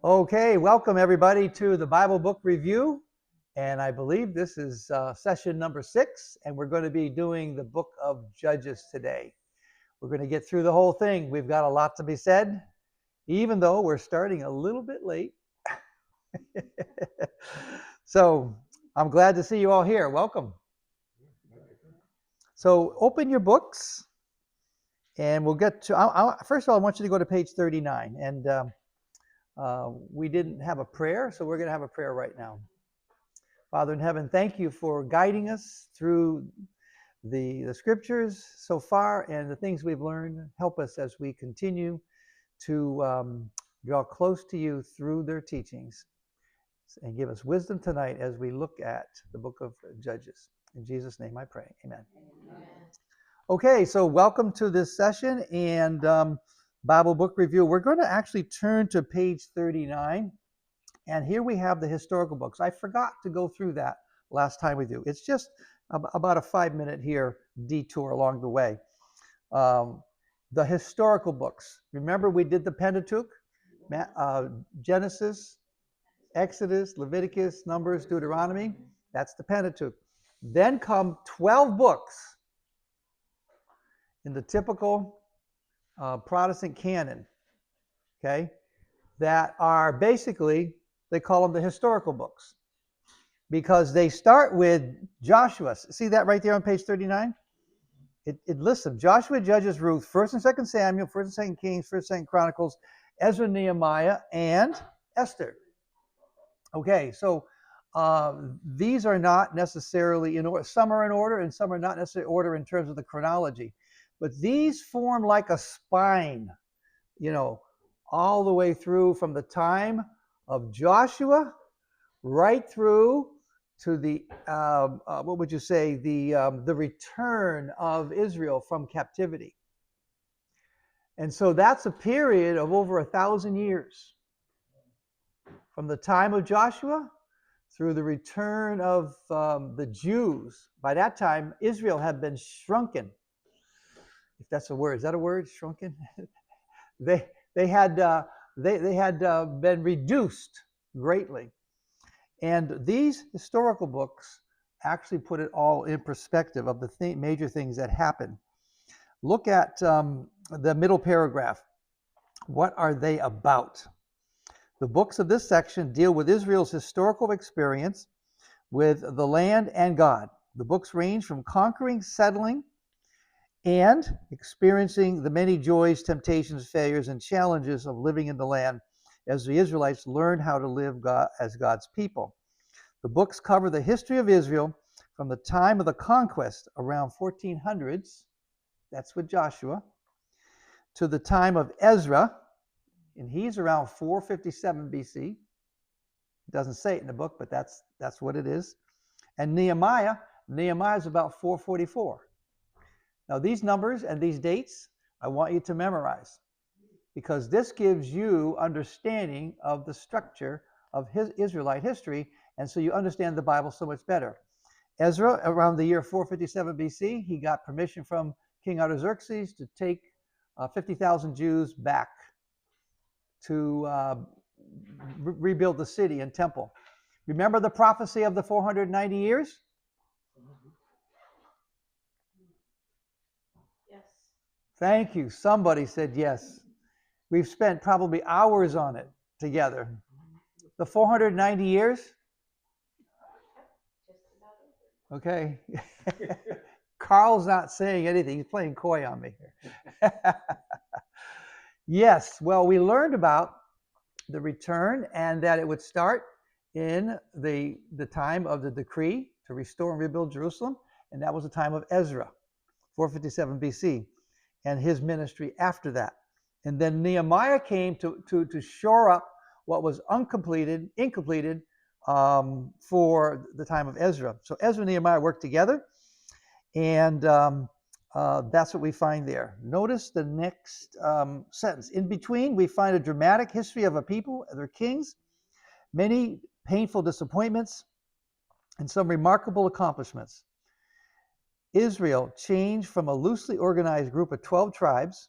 Okay, welcome everybody to the Bible Book Review. And I believe this is session number 6, and we're going to be doing the book of Judges today. We're going to get through the whole thing. We've got a lot to be said, even though we're starting a little bit late. So I'm glad to see you all here. Welcome. So open your books, and we'll get to, first of all, I want you to go to page 39. And we didn't have a prayer, so we're going to have a prayer right now. Father in heaven, thank you for guiding us through the scriptures so far and the things we've learned. Help us as we continue to draw close to you through their teachings, and give us wisdom tonight as we look at the book of Judges. In Jesus' name I pray. Amen. Amen. Okay, so welcome to this session and Bible book review. We're going to actually turn to page 39. And here we have the historical books. I forgot to go through that last time with you. It's just about a 5-minute here detour along the way. The historical books. Remember we did the Pentateuch, Genesis, Exodus, Leviticus, Numbers, Deuteronomy. That's the Pentateuch. Then come 12 books in the typical Protestant canon, okay, that are basically, they call them the historical books, because they start with Joshua. See that right there on page 39? It lists them: Joshua, Judges, Ruth, 1st and 2nd Samuel, 1st and 2nd Kings, 1st and 2nd Chronicles, Ezra, Nehemiah, and Esther. Okay, so these are not necessarily in order. Some are in order and some are not necessarily in order in terms of the chronology. But these form like a spine, all the way through from the time of Joshua right through to the what would you say, the return of Israel from captivity. And so that's a period of over 1,000 years, from the time of Joshua through the return of the Jews. By that time, Israel had been shrunken, if that's a word. Is that a word, shrunken? they had been reduced greatly. And these historical books actually put it all in perspective of the major things that happened. Look at the middle paragraph. What are they about? The books of this section deal with Israel's historical experience with the land and God. The books range from conquering, settling, and experiencing the many joys, temptations, failures, and challenges of living in the land as the Israelites learned how to live as God's people. The books cover the history of Israel from the time of the conquest around 1400s, that's with Joshua, to the time of Ezra, and he's around 457 BC. It doesn't say it in the book, but that's what it is. And Nehemiah is about 444. Now these numbers and these dates, I want you to memorize, because this gives you understanding of the structure of his Israelite history, and so you understand the Bible so much better. Ezra, around the year 457 BC, he got permission from King Artaxerxes to take 50,000 Jews back to rebuild the city and temple. Remember the prophecy of the 490 years? Yes. Thank you. Somebody said yes. We've spent probably hours on it together. The 490 years? Okay. Carl's not saying anything. He's playing coy on me here. Yes. Well, we learned about the return and that it would start in the time of the decree to restore and rebuild Jerusalem. And that was the time of Ezra, 457 BC, and his ministry after that. And then Nehemiah came to shore up what was incompleted for the time of Ezra. So Ezra and Nehemiah worked together, and that's what we find there. Notice the next sentence. In between, we find a dramatic history of a people, their kings, many painful disappointments, and some remarkable accomplishments. Israel changed from a loosely organized group of 12 tribes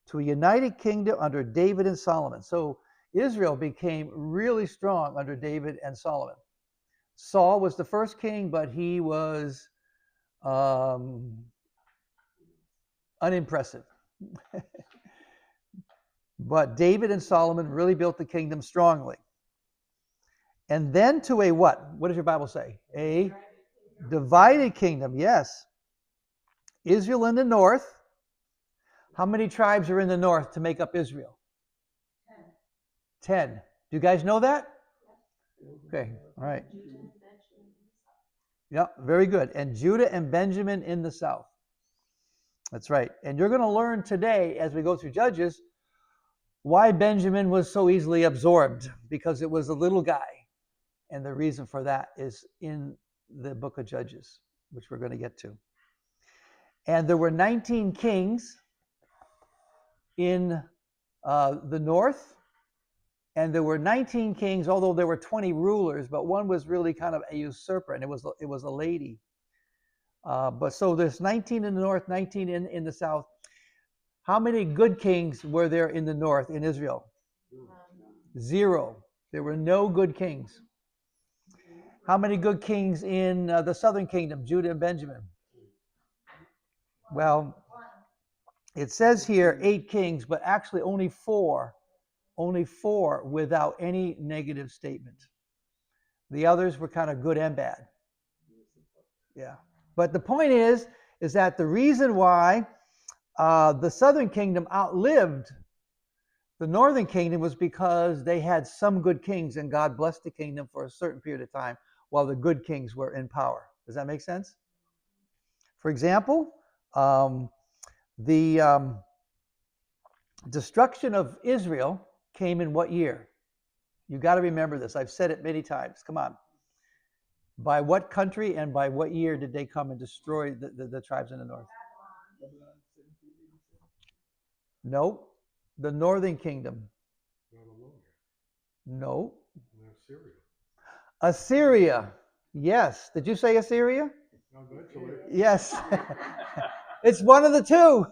to a united kingdom under David and Solomon. So Israel became really strong under David and Solomon. Saul was the first king, but he was unimpressive. But David and Solomon really built the kingdom strongly. And then to a what? What does your Bible say? A divided kingdom, yes. Israel in the north. How many tribes are in the north to make up Israel? 10. Do you guys know that? Okay, all right. Yeah, very good. And Judah and Benjamin in the south. That's right. And you're going to learn today, as we go through Judges, why Benjamin was so easily absorbed, because it was a little guy. And the reason for that is in the book of Judges, which we're going to get to. And there were 19 kings in the north, and there were 19 kings, although there were 20 rulers, but one was really kind of a usurper, and it was a lady. But so there's 19 in the north, 19 in the south. How many good kings were there in the north in Israel? 0. There were no good kings. How many good kings in the southern kingdom, Judah and Benjamin? Well, it says here 8 kings, but actually only 4 without any negative statement. The others were kind of good and bad. Yeah. But the point is that the reason why the southern kingdom outlived the northern kingdom was because they had some good kings, and God blessed the kingdom for a certain period of time while the good kings were in power. Does that make sense? For example, the destruction of Israel came in what year? You got to remember this. I've said it many times. Come on. By what country and by what year did they come and destroy the tribes in the north? No. The northern kingdom. No. Assyria. Yes. Did you say Assyria? Yes. It's one of the two.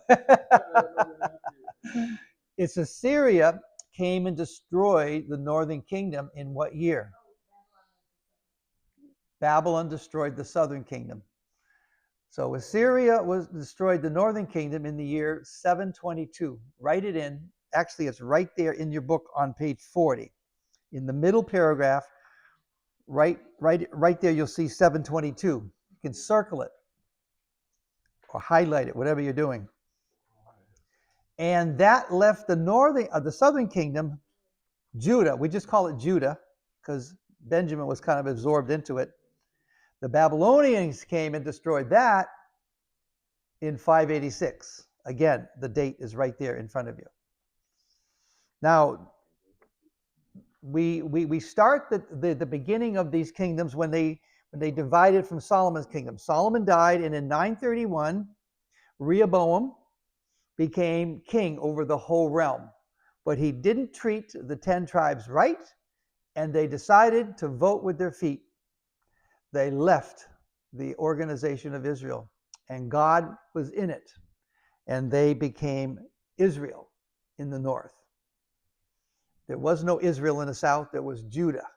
It's Assyria came and destroyed the northern kingdom in what year? Babylon destroyed the southern kingdom. So Assyria destroyed the northern kingdom in the year 722. Write it in. Actually, it's right there in your book on page 40. In the middle paragraph, right there, you'll see 722. You can circle it or highlight it, whatever you're doing. And that left the southern kingdom, Judah. We just call it Judah because Benjamin was kind of absorbed into it. The Babylonians came and destroyed that in 586. Again, the date is right there in front of you. Now, we start the beginning of these kingdoms when they divided from Solomon's kingdom. Solomon died, and in 931, Rehoboam became king over the whole realm. But he didn't treat the 10 tribes right, and they decided to vote with their feet. They left the organization of Israel, and God was in it, and they became Israel in the north. There was no Israel in the south, there was Judah.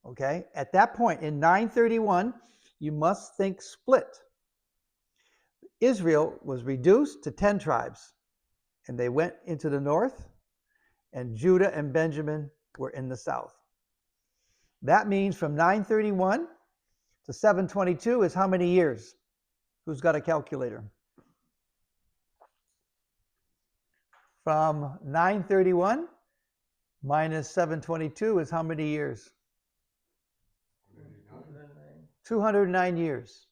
Okay? At that point, in 931, you must think split. Israel was reduced to 10 tribes, and they went into the north, and Judah and Benjamin were in the south. That means from 931 to 722 is how many years? Who's got a calculator? From 931 minus 722 is how many years? 209 years.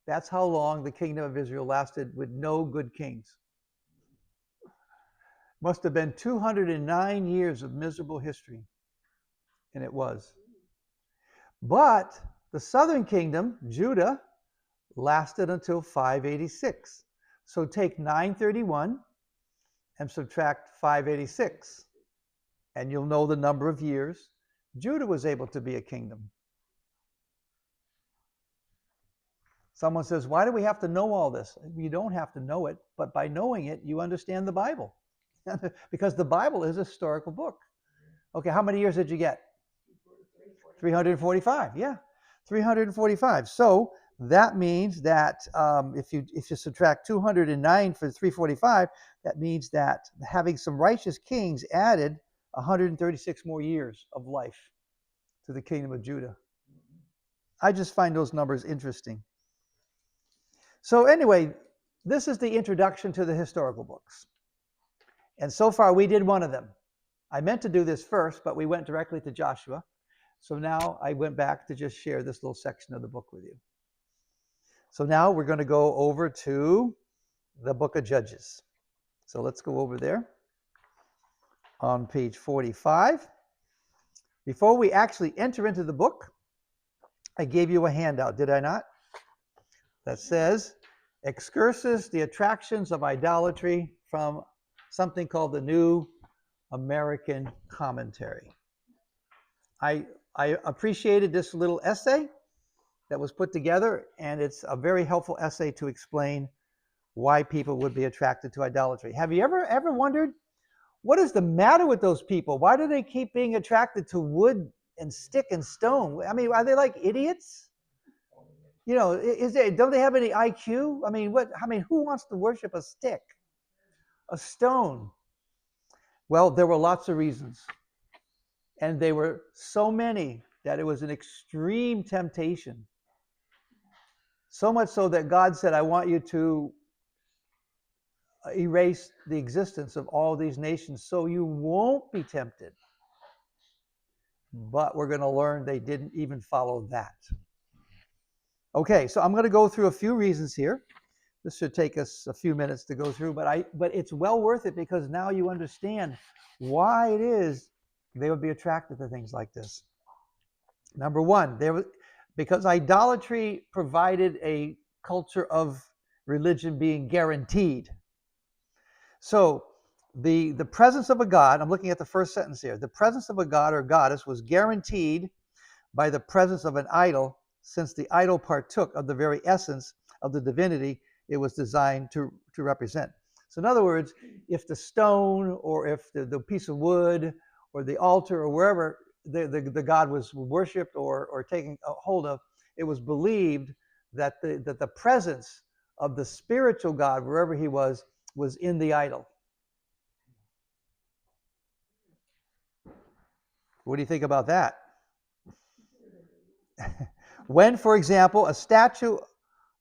That's how long the kingdom of Israel lasted with no good kings. Must have been 209 years of miserable history. And it was. But the southern kingdom, Judah, lasted until 586. So take 931 and subtract 586, and you'll know the number of years Judah was able to be a kingdom. Someone says, why do we have to know all this? You don't have to know it, but by knowing it, you understand the Bible. because the Bible is a historical book. Okay, how many years did you get? 345. Yeah, 345. So that means that if you subtract 209 for 345, that means that having some righteous kings added 136 more years of life to the kingdom of Judah. I just find those numbers interesting. So anyway, this is the introduction to the historical books. And so far we did one of them. I meant to do this first, but we went directly to Joshua. So now I went back to just share this little section of the book with you. So now we're going to go over to the book of Judges. So let's go over there on page 45. Before we actually enter into the book, I gave you a handout, did I not? That says, Excursus, the attractions of idolatry, from something called the New American Commentary. I appreciated this little essay that was put together, and it's a very helpful essay to explain why people would be attracted to idolatry. Have you ever wondered, what is the matter with those people? Why do they keep being attracted to wood and stick and stone? I mean, are they like idiots? You know, don't they have any IQ? I mean, who wants to worship a stick, a stone? Well, there were lots of reasons. And they were so many that it was an extreme temptation. So much so that God said, I want you to erase the existence of all these nations so you won't be tempted. But we're going to learn they didn't even follow that. Okay, so I'm going to go through a few reasons here. This should take us a few minutes to go through, but it's well worth it, because now you understand why it is they would be attracted to things like this. Number one, because idolatry provided a culture of religion being guaranteed. So the presence of a god, I'm looking at the first sentence here, the presence of a god or goddess was guaranteed by the presence of an idol, since the idol partook of the very essence of the divinity it was designed to represent. So in other words, if the stone or if the piece of wood or the altar or wherever the god was worshipped or taken a hold of, it was believed that the presence of the spiritual God, wherever he was in the idol. What do you think about that? When, for example, a statue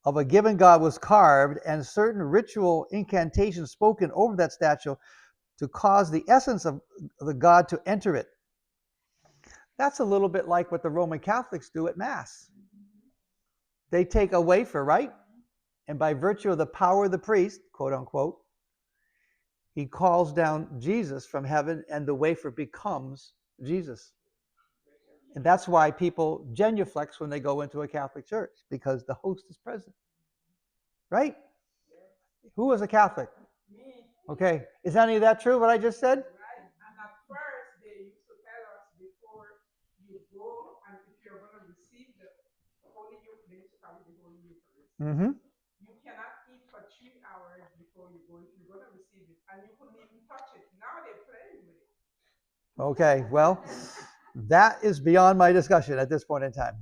of a given god was carved and certain ritual incantations spoken over that statue to cause the essence of the god to enter it. That's a little bit like what the Roman Catholics do at Mass. They take a wafer, right? And by virtue of the power of the priest, quote unquote, he calls down Jesus from heaven and the wafer becomes Jesus. And that's why people genuflex when they go into a Catholic church, because the host is present. Right? Who was a Catholic? Me. Okay. Is any of that true, what I just said? Right. And at first, they used to tell us before you go, and if you're going to receive the Holy Eucharist, they used to call it the Holy Eucharist. Mm-hmm. You cannot eat for 3 hours before you go if you're going to receive it. And you couldn't even touch it. Now they're playing with it. Okay, well, that is beyond my discussion at this point in time.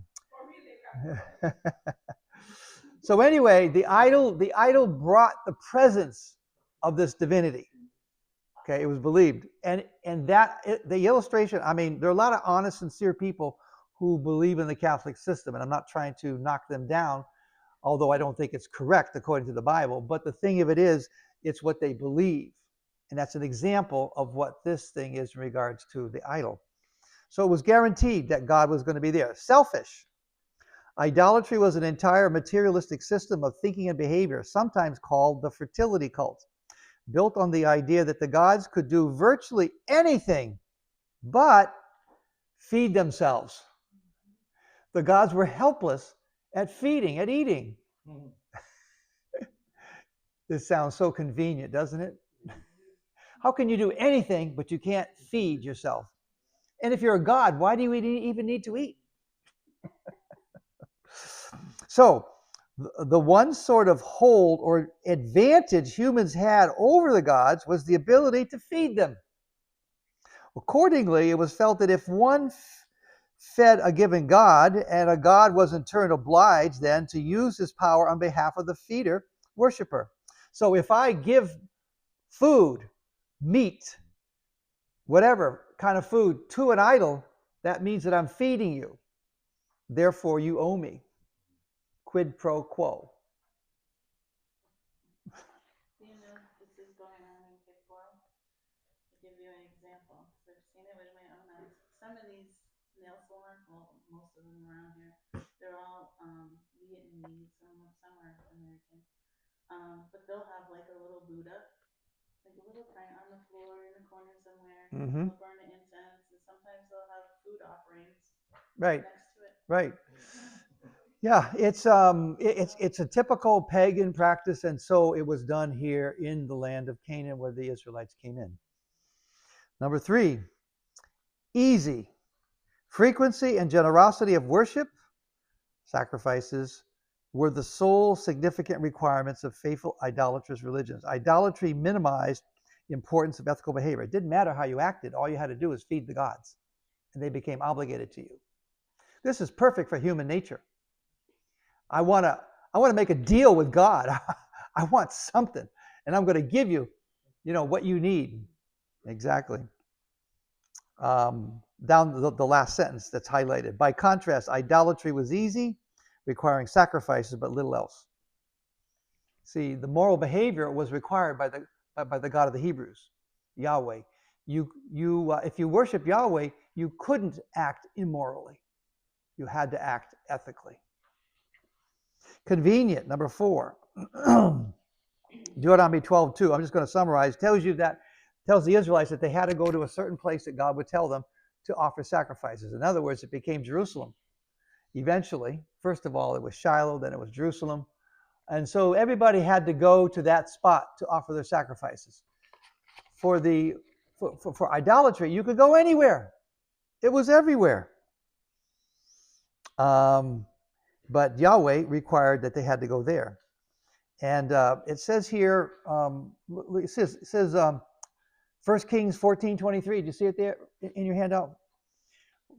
So anyway, the idol brought the presence of this divinity. Okay, it was believed, and the illustration. I mean, there are a lot of honest, sincere people who believe in the Catholic system, and I'm not trying to knock them down, although I don't think it's correct according to the Bible. But the thing of it is, it's what they believe, and that's an example of what this thing is in regards to the idol. So it was guaranteed that God was going to be there. Selfish. Idolatry was an entire materialistic system of thinking and behavior, sometimes called the fertility cult, built on the idea that the gods could do virtually anything but feed themselves. The gods were helpless at feeding, at eating. This sounds so convenient, doesn't it? How can you do anything but you can't feed yourself? And if you're a god, why do you even need to eat? So, The one sort of hold or advantage humans had over the gods was the ability to feed them. Accordingly, it was felt that if one fed a given god, and a god was in turn obliged then to use his power on behalf of the feeder worshiper. So if I give food, meat, whatever kind of food to an idol, that means that I'm feeding you. Therefore, you owe me. Quid pro quo. Do you know this is going on in Cape Coral? To give you an example, because I've seen it with my own eyes. Some of these nail salons, well, most of them around here, they're all Vietnamese, some are American. But they'll have like a little Buddha, like a little tiny on the floor in the corner somewhere. Mm-hmm. They'll burn an incense, and sometimes they'll have food offerings Right, next to it. right. Yeah, it's a typical pagan practice, and so it was done here in the land of Canaan where the Israelites came in. Number 3, easy. Frequency and generosity of worship, sacrifices, were the sole significant requirements of faithful idolatrous religions. Idolatry minimized the importance of ethical behavior. It didn't matter how you acted. All you had to do was feed the gods, and they became obligated to you. This is perfect for human nature. I want to make a deal with God. I want something, and I'm going to give you, what you need. Exactly. Down the last sentence that's highlighted. By contrast, idolatry was easy, requiring sacrifices, but little else. See, the moral behavior was required by the God of the Hebrews, Yahweh. If you worship Yahweh, you couldn't act immorally. You had to act ethically. Convenient, number 4. Deuteronomy 12:2. I'm just going to summarize. Tells the Israelites that they had to go to a certain place that God would tell them to offer sacrifices. In other words, it became Jerusalem. Eventually, first of all, it was Shiloh, then it was Jerusalem. And so everybody had to go to that spot to offer their sacrifices. For idolatry, you could go anywhere. It was everywhere. But Yahweh required that they had to go there. And it says here, it says 1 Kings 14:23. Do you see it there in your handout?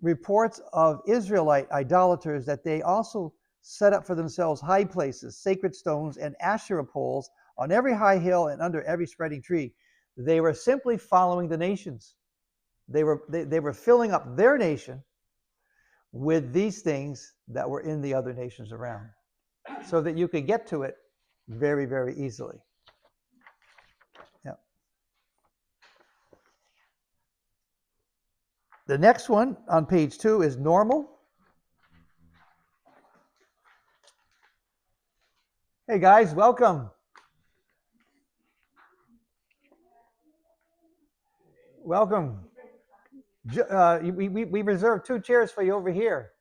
Reports of Israelite idolaters that they also set up for themselves high places, sacred stones, and Asherah poles on every high hill and under every spreading tree. They were simply following the nations. They were filling up their nation with these things that were in the other nations around, so that you could get to it very, very easily. Yeah. The next one on page 2 is normal. Hey guys, welcome. Welcome. We reserved 2 chairs for you over here.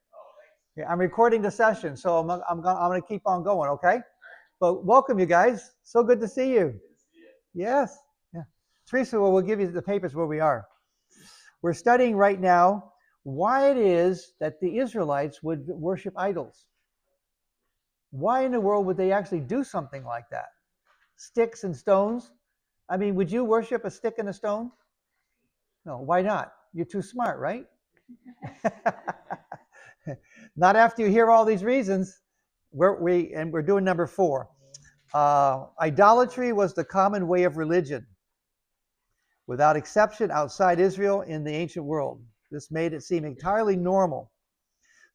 Yeah, I'm recording the session, so I'm going to keep on going, okay? But welcome, you guys. So good to see you. Yes. Yeah. Teresa, we'll give you the papers where we are. We're studying right now why it is that the Israelites would worship idols. Why in the world would they actually do something like that? Sticks and stones? I mean, would you worship a stick and a stone? No, why not? You're too smart, right? Not after you hear all these reasons. We're doing number 4. Idolatry was the common way of religion, without exception, outside Israel in the ancient world. This made it seem entirely normal,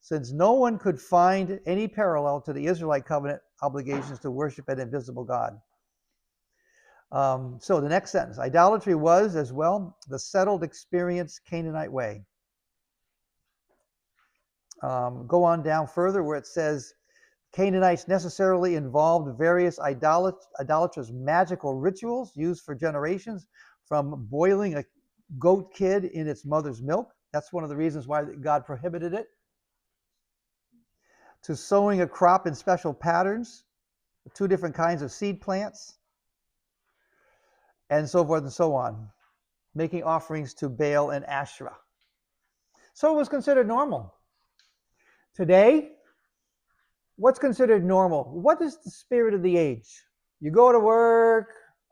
since no one could find any parallel to the Israelite covenant obligations to worship an invisible God. So the next sentence, idolatry was, as well, the settled, experienced Canaanite way. Go on down further where it says, Canaanites necessarily involved various idolatrous magical rituals used for generations, from boiling a goat kid in its mother's milk. That's one of the reasons why God prohibited it. To sowing a crop in special patterns, 2 different kinds of seed plants, and so forth and so on. Making offerings to Baal and Asherah. So it was considered normal. Today, what's considered normal? What is the spirit of the age? You go to work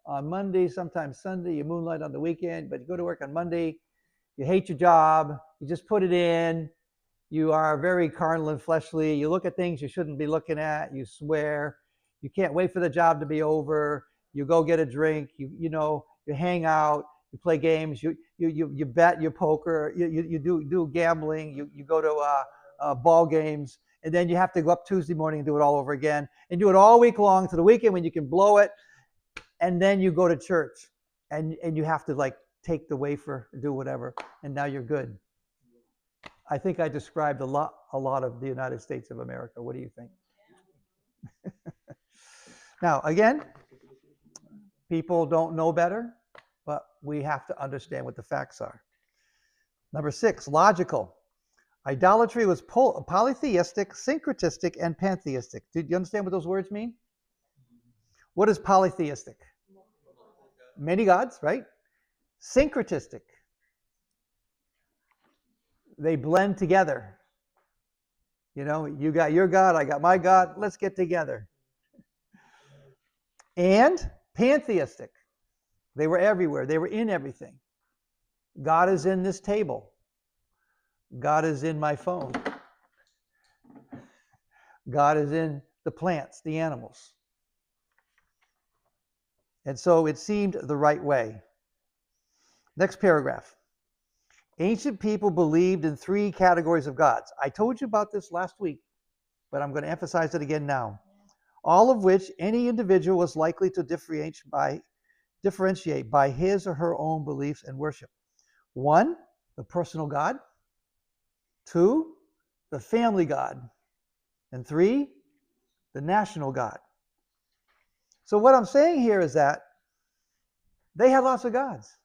on Monday, sometimes Sunday, you moonlight on the weekend, but you go to work on Monday, you hate your job, you just put it in, you are very carnal and fleshly, you look at things you shouldn't be looking at, you swear, you can't wait for the job to be over, you go get a drink, you hang out, you play games, you bet, you poker, you do gambling, you go to ball games, and then you have to go up Tuesday morning and do it all over again, and do it all week long to the weekend when you can blow it, and then you go to church, and you have to like take the wafer, do whatever, and now you're good. I think I described a lot of the United States of America. What do you think? Now, again, people don't know better, but we have to understand what the facts are. Number 6, logical. Idolatry was polytheistic, syncretistic, and pantheistic. Do you understand what those words mean? What is polytheistic? Many gods, right? Syncretistic. They blend together. You know, you got your God, I got my God, let's get together. And pantheistic. They were everywhere. They were in everything. God is in this table. God is in my phone. God is in the plants, the animals. And so it seemed the right way. Next paragraph. Ancient people believed in 3 categories of gods. I told you about this last week, but I'm going to emphasize it again now. All of which any individual was likely to differentiate by his or her own beliefs and worship. 1, the personal God. 2, the family God. And 3, the national God. So what I'm saying here is that they had lots of gods.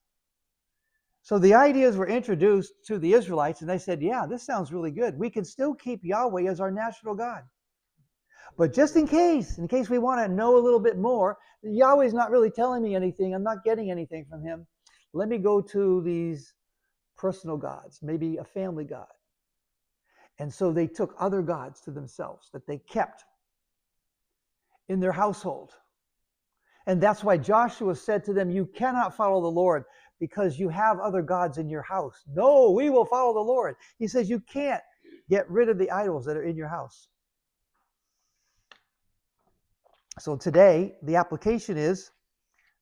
So the ideas were introduced to the Israelites, and they said, yeah, this sounds really good. We can still keep Yahweh as our national God. But just in case we want to know a little bit more, Yahweh's not really telling me anything. I'm not getting anything from him. Let me go to these personal gods, maybe a family God. And so they took other gods to themselves that they kept in their household. And that's why Joshua said to them, you cannot follow the Lord because you have other gods in your house. No, we will follow the Lord. He says you can't get rid of the idols that are in your house. So today, the application is,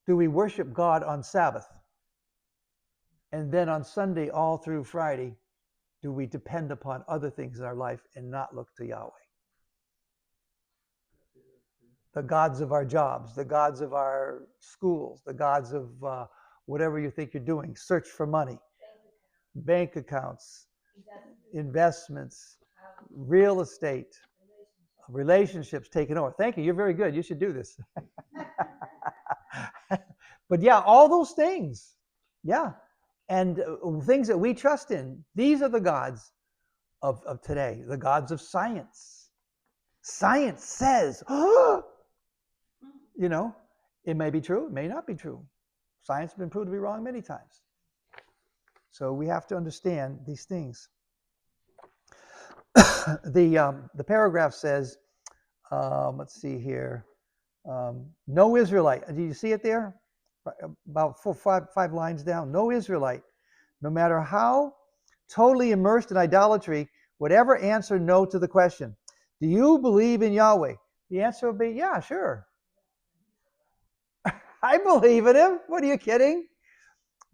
do we worship God on Sabbath? And then on Sunday, all through Friday, do we depend upon other things in our life and not look to Yahweh? The gods of our jobs, the gods of our schools, the gods of whatever you think you're doing. Search for money, bank accounts, investments, real estate, relationships taken over. Thank you. You're very good. You should do this. But yeah, all those things. Yeah. And things that we trust in. These are the gods of today. The gods of science. Science says, you know, it may be true. It may not be true. Science has been proved to be wrong many times. So we have to understand these things. The paragraph says, let's see here, no Israelite. Do you see it there? About 5 lines down. No Israelite, no matter how totally immersed in idolatry, would ever answer no to the question, do you believe in Yahweh? The answer would be, yeah, sure. I believe in him. What are you kidding?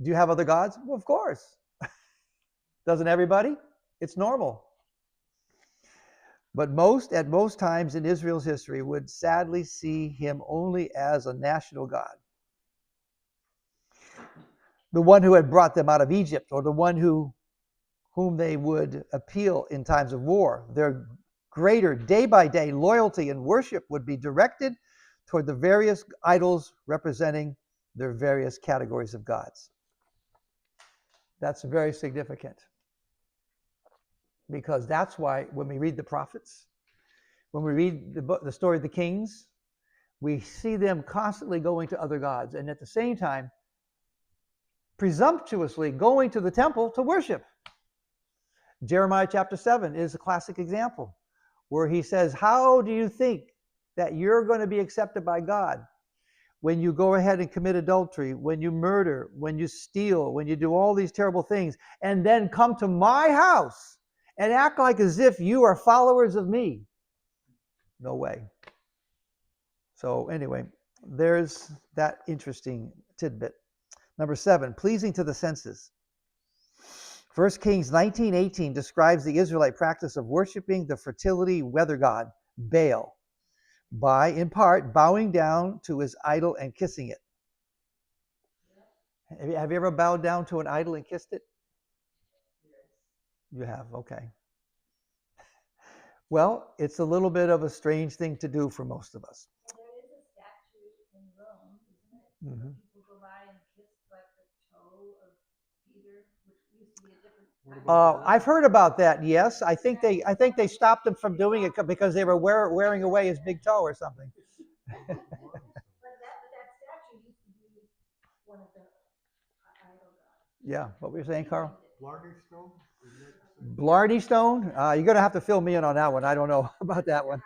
Do you have other gods? Well, of course. Doesn't everybody? It's normal. But at most times in Israel's history would sadly see him only as a national God. The one who had brought them out of Egypt, or the one whom they would appeal in times of war. Their greater day-by-day loyalty and worship would be directed toward the various idols representing their various categories of gods. That's very significant. Because that's why when we read the prophets, when we read the story of the kings, we see them constantly going to other gods, and at the same time, presumptuously going to the temple to worship. Jeremiah chapter 7 is a classic example, where he says, how do you think that you're going to be accepted by God when you go ahead and commit adultery, when you murder, when you steal, when you do all these terrible things, and then come to my house and act like as if you are followers of me? No way. So anyway, there's that interesting tidbit. Number 7, pleasing to the senses. 1 Kings 19:18 describes the Israelite practice of worshiping the fertility weather god, Baal, by, in part, bowing down to his idol and kissing it. Have you ever bowed down to an idol and kissed it? You have, okay. Well, it's a little bit of a strange thing to do for most of us. There is a statue in Rome, isn't it? Mhm. People go by and kiss like the toe of Peter, which used to be a different. I've heard about that. Yes, I think they stopped him from doing it because they were wearing away his big toe or something. But that statue used to be one of the idol gods. Yeah, what were you saying, Carl? Blarney Stone? Blarney Stone? You're going to have to fill me in on that one. I don't know about that one.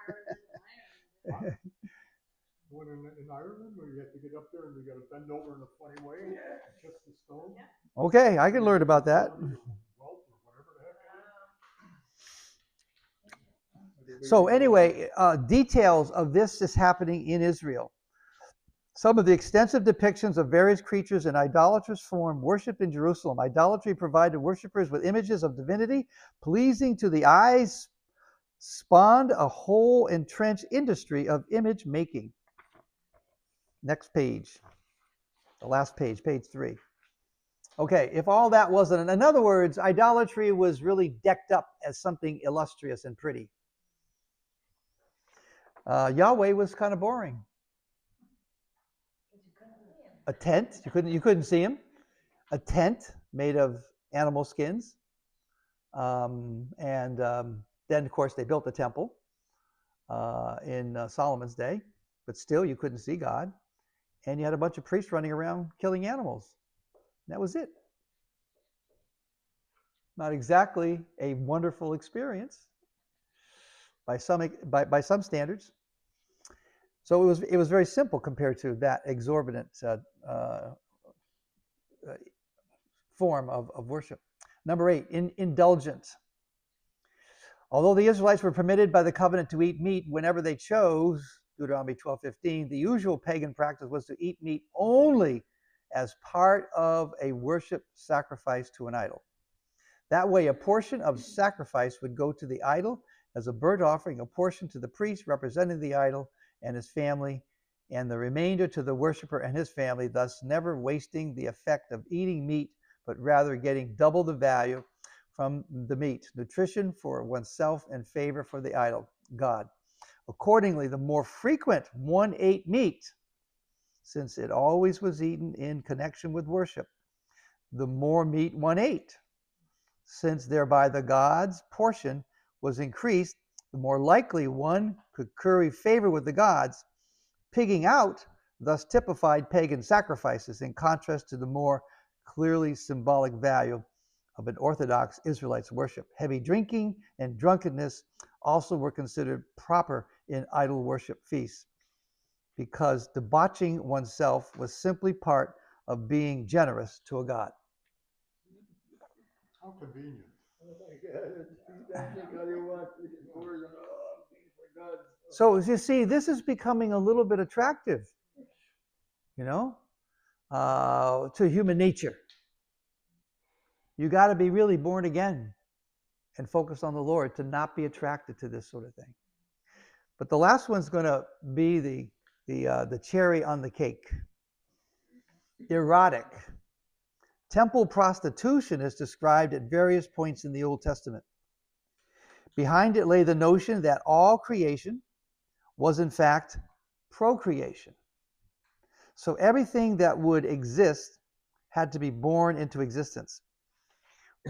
One in Ireland where you have to get up there and you got to bend over in a funny way and kiss the stone? Okay, I can learn about that. Wealth or whatever the heck. So anyway, details of this is happening in Israel. Some of the extensive depictions of various creatures in idolatrous form worshipped in Jerusalem. Idolatry provided worshippers with images of divinity pleasing to the eyes, spawned a whole entrenched industry of image making. Next page. The last page, page 3. Okay, if all that wasn't, in other words, idolatry was really decked up as something illustrious and pretty. Yahweh was kind of boring. A tent, you couldn't see him. A tent made of animal skins, and then of course they built the temple in Solomon's day, but still you couldn't see God, and you had a bunch of priests running around killing animals. That was it. Not exactly a wonderful experience by some standards. So it was very simple compared to that exorbitant form of worship. Number 8, indulgent. Although the Israelites were permitted by the covenant to eat meat whenever they chose, Deuteronomy 12:15, the usual pagan practice was to eat meat only as part of a worship sacrifice to an idol. That way, a portion of sacrifice would go to the idol as a burnt offering, a portion to the priest representing the idol and his family, and the remainder to the worshiper and his family, thus never wasting the effect of eating meat, but rather getting double the value from the meat, nutrition for oneself and favor for the idol, God. Accordingly, the more frequent one ate meat, since it always was eaten in connection with worship, the more meat one ate, since thereby the God's portion was increased, the more likely one could curry favor with the gods. Pigging out thus typified pagan sacrifices in contrast to the more clearly symbolic value of an Orthodox Israelite's worship. Heavy drinking and drunkenness also were considered proper in idol worship feasts, because debauching oneself was simply part of being generous to a god. How convenient. So as you see, this is becoming a little bit attractive, to human nature. You got to be really born again and focus on the Lord to not be attracted to this sort of thing. But the last one's going to be the cherry on the cake. Erotic. Temple prostitution is described at various points in the Old Testament. Behind it lay the notion that all creation was in fact procreation. So everything that would exist had to be born into existence.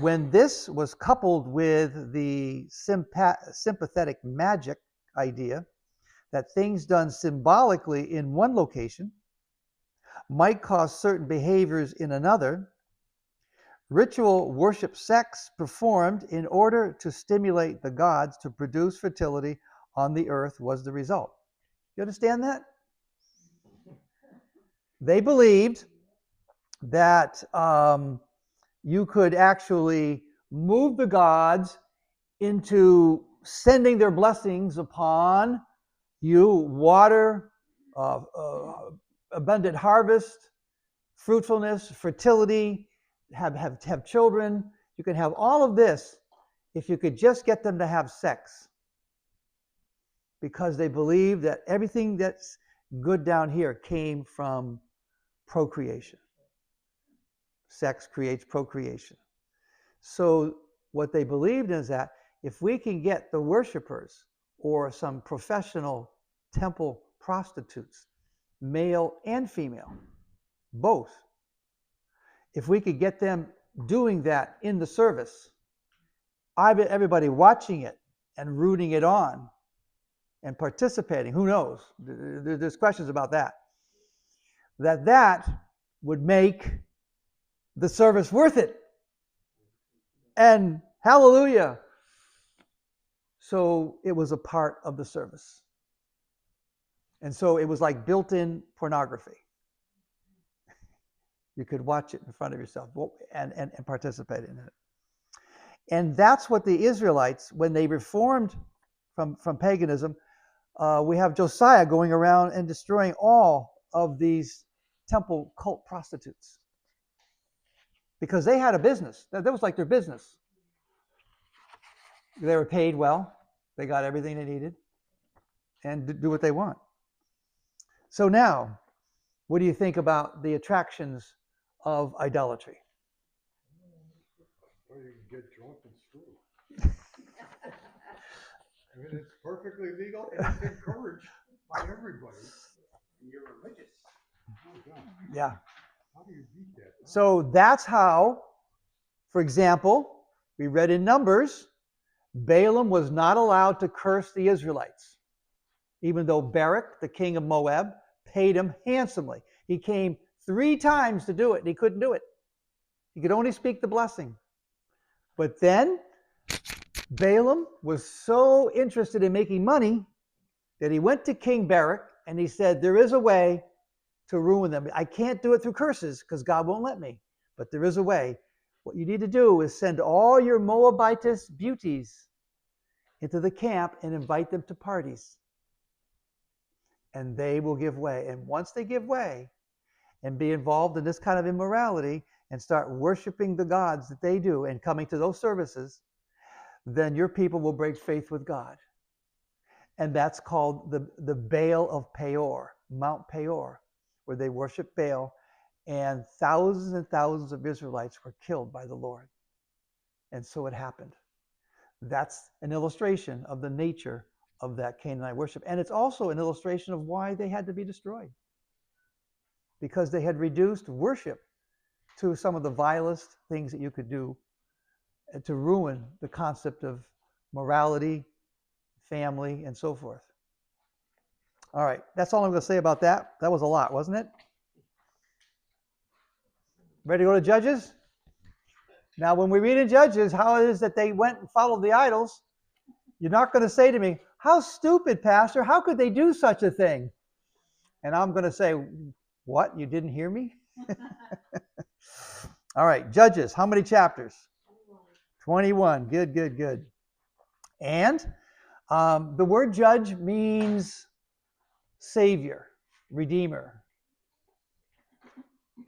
When this was coupled with the sympathetic magic idea that things done symbolically in one location might cause certain behaviors in another, Ritual worship sex performed in order to stimulate the gods to produce fertility on the earth was the result. You understand that? They believed that you could actually move the gods into sending their blessings upon you, water, abundant harvest, fruitfulness, fertility, have children. You can have all of this if you could just get them to have sex. Because they believe that everything that's good down here came from procreation. Sex creates procreation. So what they believed is that if we can get the worshipers or some professional temple prostitutes, male and female, both, if we could get them doing that in the service, everybody watching it and rooting it on and participating, who knows? There's questions about that. That would make the service worth it. And hallelujah. So it was a part of the service. And so it was like built-in pornography. You could watch it in front of yourself and participate in it. And that's what the Israelites, when they reformed from paganism, we have Josiah going around and destroying all of these temple cult prostitutes. Because they had a business. That was like their business. They were paid well. They got everything they needed. And do what they want. So now, what do you think about the attractions of idolatry? Well, you can get drunk and screw. I mean, it's perfectly legal and it's encouraged by everybody. And you're religious. Oh, God. Yeah. How do you beat that? So that's how, for example, we read in Numbers, Balaam was not allowed to curse the Israelites, even though Barak, the king of Moab, paid him handsomely. He came 3 times to do it, and he couldn't do it. He could only speak the blessing. But then Balaam was so interested in making money that he went to King Barak and he said, there is a way to ruin them. I can't do it through curses because God won't let me, but there is a way. What you need to do is send all your Moabitess beauties into the camp and invite them to parties. And they will give way. And once they give way and be involved in this kind of immorality and start worshiping the gods that they do and coming to those services, then your people will break faith with God. And that's called the Baal of Peor, Mount Peor, where they worship Baal, and thousands of Israelites were killed by the Lord. And so it happened. That's an illustration of the nature of that Canaanite worship. And it's also an illustration of why they had to be destroyed. Because they had reduced worship to some of the vilest things that you could do to ruin the concept of morality, family, and so forth. All right, that's all I'm going to say about that. That was a lot, wasn't it? Ready to go to Judges? Now, when we read in Judges how it is that they went and followed the idols, you're not going to say to me, how stupid, Pastor, how could they do such a thing? And I'm going to say, what, you didn't hear me? All right, Judges, how many chapters? 21. Good. And the word judge means savior, redeemer.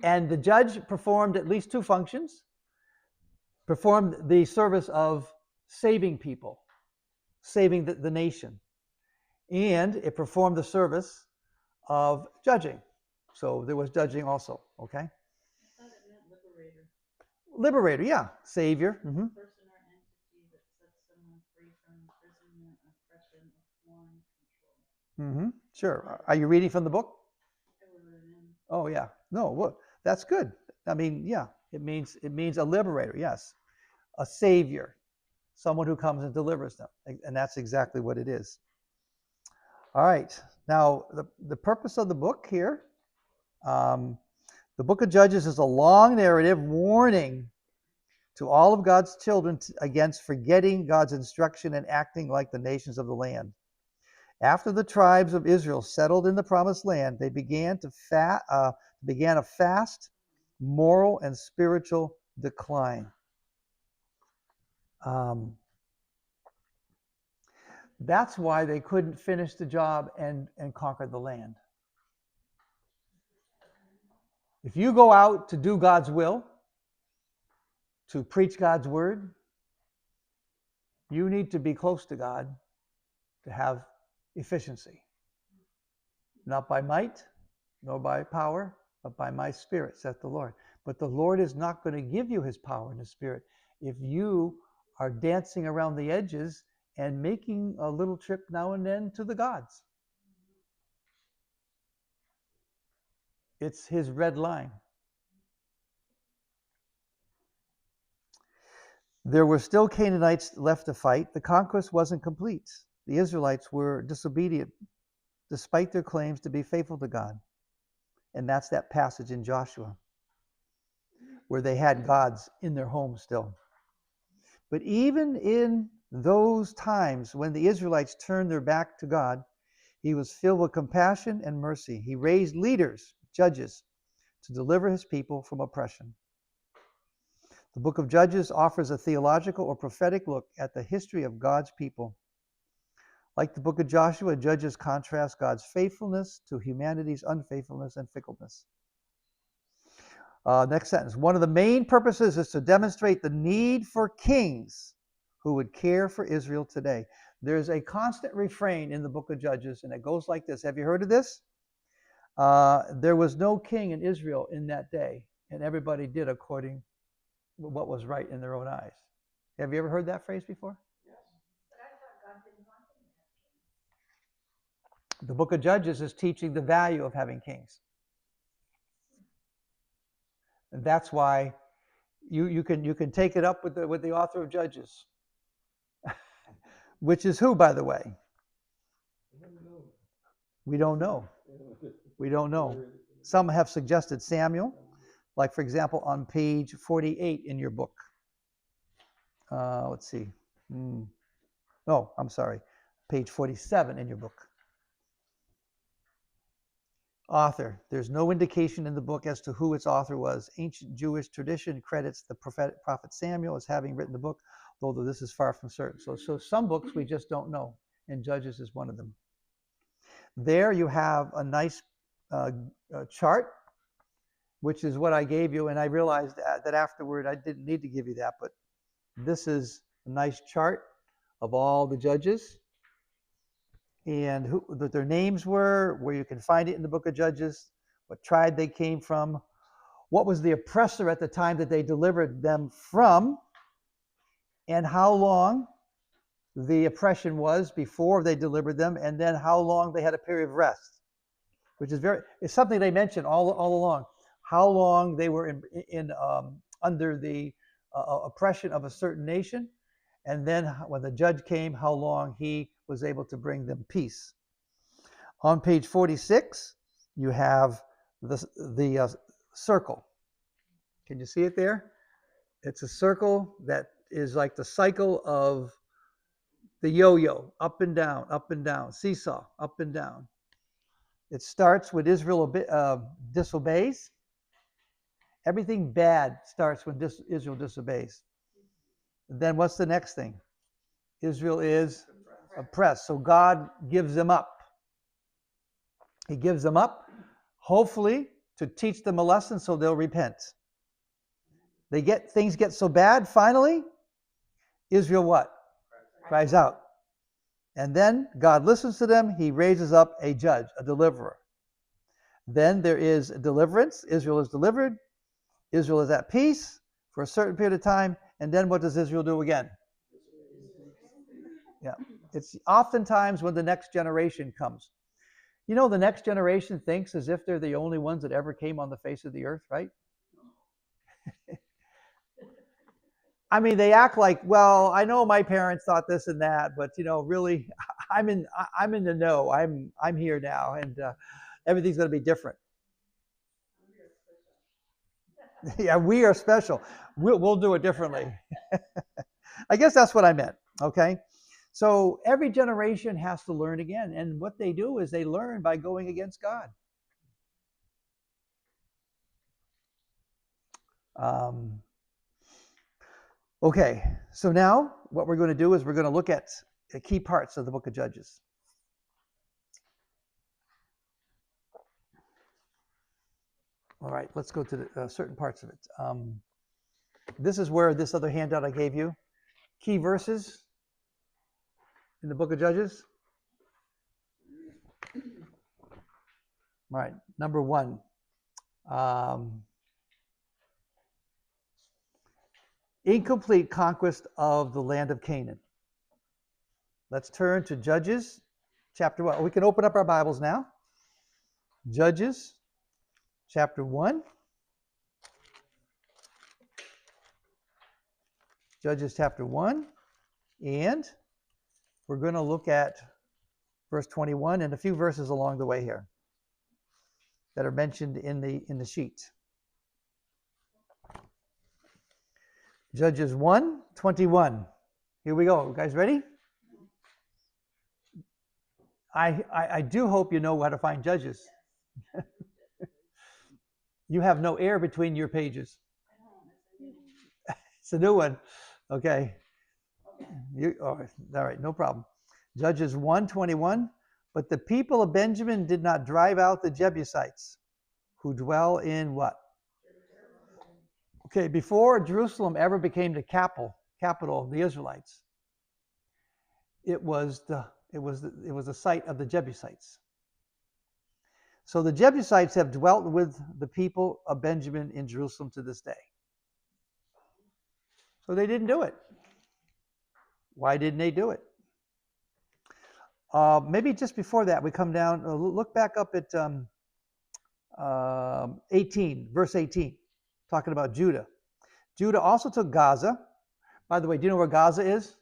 And the judge performed at least 2 functions. Performed the service of saving people, saving the nation. And it performed the service of judging. So there was judging also, okay? I thought it meant liberator. Liberator, yeah. Savior. Person or entity that sets someone free from imprisonment, oppression, or foreign control. Sure. Are you reading from the book? I wrote it in. Oh, yeah. No, well, that's good. I mean, yeah, it means a liberator, yes. A savior, someone who comes and delivers them. And that's exactly what it is. All right. Now, the purpose of the book here, the book of Judges is a long narrative warning to all of God's children against forgetting God's instruction and acting like the nations of the land. After the tribes of Israel settled in the promised land, they began a fast, moral, and spiritual decline. That's why they couldn't finish the job and conquer the land. If you go out to do God's will, to preach God's word, you need to be close to God to have efficiency. Not by might, nor by power, but by my spirit, saith the Lord. But the Lord is not going to give you his power and his spirit if you are dancing around the edges and making a little trip now and then to the gods. It's his red line. There were still Canaanites left to fight. The conquest wasn't complete. The Israelites were disobedient despite their claims to be faithful to God. And that's that passage in Joshua where they had gods in their home still. But even in those times when the Israelites turned their back to God, he was filled with compassion and mercy. He raised leaders, judges, to deliver his people from oppression. The book of Judges offers a theological or prophetic look at the history of God's people. Like the book of Joshua, Judges contrast God's faithfulness to humanity's unfaithfulness and fickleness. Next sentence. One of the main purposes is to demonstrate the need for kings who would care for Israel today. There's a constant refrain in the book of Judges, and it goes like this. Have you heard of this? There was no king in Israel in that day, and everybody did according to what was right in their own eyes. Have you ever heard that phrase before? But I thought God didn't want them to have kings. The book of Judges is teaching the value of having kings. And that's why you can take it up with the author of Judges, which is who, by the way? We don't know. We don't know. Some have suggested Samuel, like for example on page 48 in your book. Let's see. No, I'm sorry. Page 47 in your book. Author. There's no indication in the book as to who its author was. Ancient Jewish tradition credits the prophet Samuel as having written the book, although this is far from certain. So some books we just don't know, and Judges is one of them. There you have a nice chart, which is what I gave you, and I realized that afterward I didn't need to give you that, but this is a nice chart of all the judges and who their names were, where you can find it in the book of Judges, what tribe they came from, what was the oppressor at the time that they delivered them from, and how long the oppression was before they delivered them, and then how long they had a period of rest, which is it's something they mention all along. How long they were under the oppression of a certain nation, and then when the judge came, how long he was able to bring them peace. On page 46, you have the circle. Can you see it there? It's a circle that is like the cycle of the yo-yo, up and down, seesaw, up and down. It starts when Israel disobeys. Everything bad starts when Israel disobeys. Then what's the next thing? Israel is oppressed. So God gives them up. He gives them up, hopefully, to teach them a lesson so they'll repent. Things get so bad, finally, Israel what? Cries out. And then God listens to them. He raises up a judge, a deliverer. Then there is deliverance. Israel is delivered. Israel is at peace for a certain period of time. And then what does Israel do again? Yeah. It's oftentimes when the next generation comes. You know, the next generation thinks as if they're the only ones that ever came on the face of the earth, right? I mean, they act like, well, I know my parents thought this and that, but really, I'm in the know. I'm here now, and everything's going to be different. Yeah, we are special. We'll do it differently. I guess that's what I meant. Okay. So every generation has to learn again. And what they do is they learn by going against God. Okay. So now what we're going to do is we're going to look at the key parts of the book of Judges. All right. Let's go to the, certain parts of it. This is where this other handout I gave you. Key verses in the book of Judges. All right, number 1. Incomplete conquest of the land of Canaan. Let's turn to Judges chapter 1. We can open up our Bibles now. Judges chapter 1. Judges chapter 1. And we're going to look at verse 21 and a few verses along the way here that are mentioned in the sheet. Judges 1:21. Here we go. You guys ready? I do hope you know how to find Judges. You have no air between your pages. It's a new one. Okay. All right, no problem. Judges 1:21. But the people of Benjamin did not drive out the Jebusites, who dwell in what? Okay, before Jerusalem ever became the capital of the Israelites, it was the site of the Jebusites. So the Jebusites have dwelt with the people of Benjamin in Jerusalem to this day. So they didn't do it. Why didn't they do it? Maybe just before that, we come down, look back up at 18, verse 18, talking about Judah. Judah also took Gaza. By the way, do you know where Gaza is?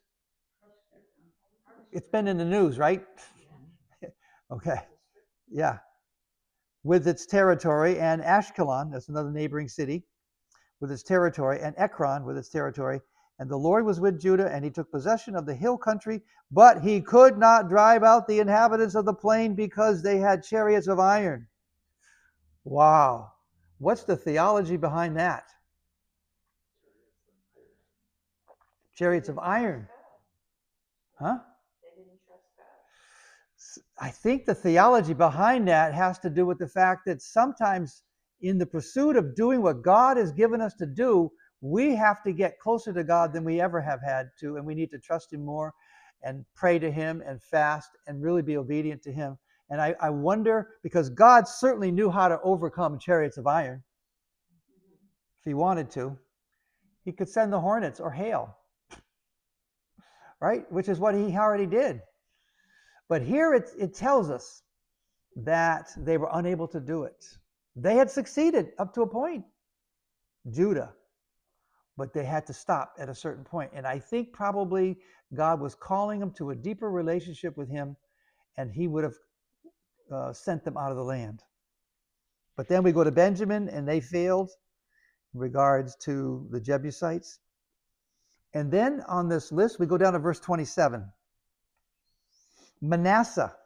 It's been in the news, right? Okay. Yeah. With its territory, and Ashkelon, that's another neighboring city, with its territory, and Ekron with its territory. And the Lord was with Judah, and he took possession of the hill country, but he could not drive out the inhabitants of the plain because they had chariots of iron. Wow. What's the theology behind that? Chariots of iron. Huh? I think the theology behind that has to do with the fact that sometimes in the pursuit of doing what God has given us to do, we have to get closer to God than we ever have had to, and we need to trust him more and pray to him and fast and really be obedient to him. And I wonder, because God certainly knew how to overcome chariots of iron. If he wanted to, he could send the hornets or hail, right? Which is what he already did. But here it tells us that they were unable to do it. They had succeeded up to a point, Judah, but they had to stop at a certain point. And I think probably God was calling them to a deeper relationship with him, and he would have sent them out of the land. But then we go to Benjamin, and they failed in regards to the Jebusites. And then on this list, we go down to verse 27. Manasseh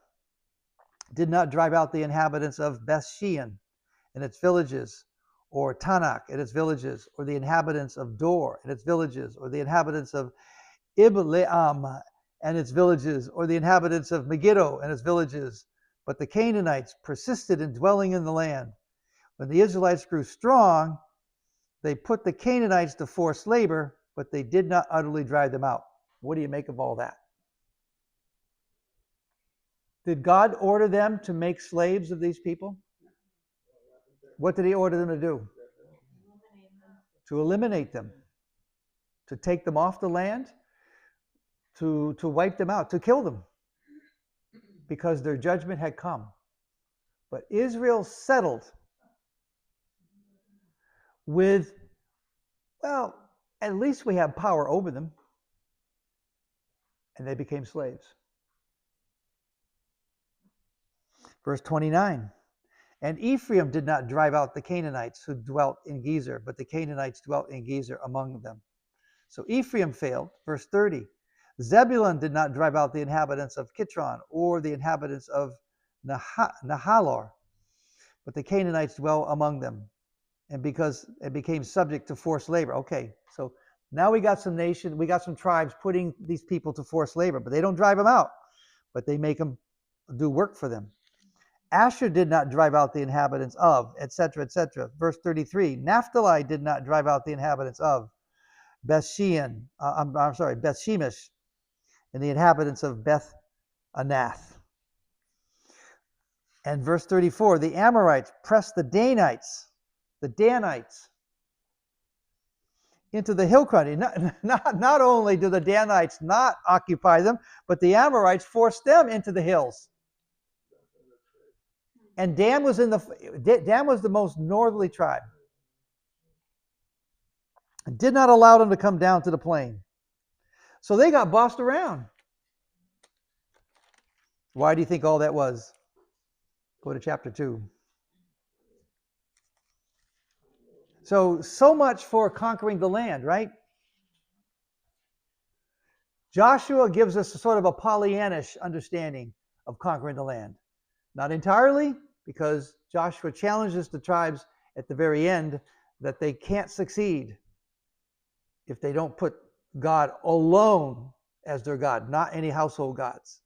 did not drive out the inhabitants of Bethshean and its villages, or Tanakh and its villages, or the inhabitants of Dor and its villages, or the inhabitants of Ibleam and its villages, or the inhabitants of Megiddo and its villages. But the Canaanites persisted in dwelling in the land. When the Israelites grew strong, they put the Canaanites to forced labor, but they did not utterly drive them out. What do you make of all that? Did God order them to make slaves of these people? What did he order them to do? To eliminate them. To take them off the land. To wipe them out. To kill them. Because their judgment had come. But Israel settled with, well, at least we have power over them. And they became slaves. Verse 29. And Ephraim did not drive out the Canaanites who dwelt in Gezer, but the Canaanites dwelt in Gezer among them. So Ephraim failed. Verse 30. Zebulun did not drive out the inhabitants of Kitron or the inhabitants of Nahalor, but the Canaanites dwell among them, and because it became subject to forced labor. Okay, so now we got some tribes putting these people to forced labor, but they don't drive them out, but they make them do work for them. Asher did not drive out the inhabitants of, etc., etc. Verse 33, Naphtali did not drive out the inhabitants of Bethshemesh and the inhabitants of Beth Anath. And verse 34, the Amorites pressed the Danites into the hill country. Not only do the Danites not occupy them, but the Amorites forced them into the hills. And Dan was the most northerly tribe. And did not allow them to come down to the plain. So they got bossed around. Why do you think all that was? Go to chapter 2. So much for conquering the land, right? Joshua gives us a sort of a Pollyannish understanding of conquering the land. Not entirely, because Joshua challenges the tribes at the very end that they can't succeed if they don't put God alone as their God, not any household gods.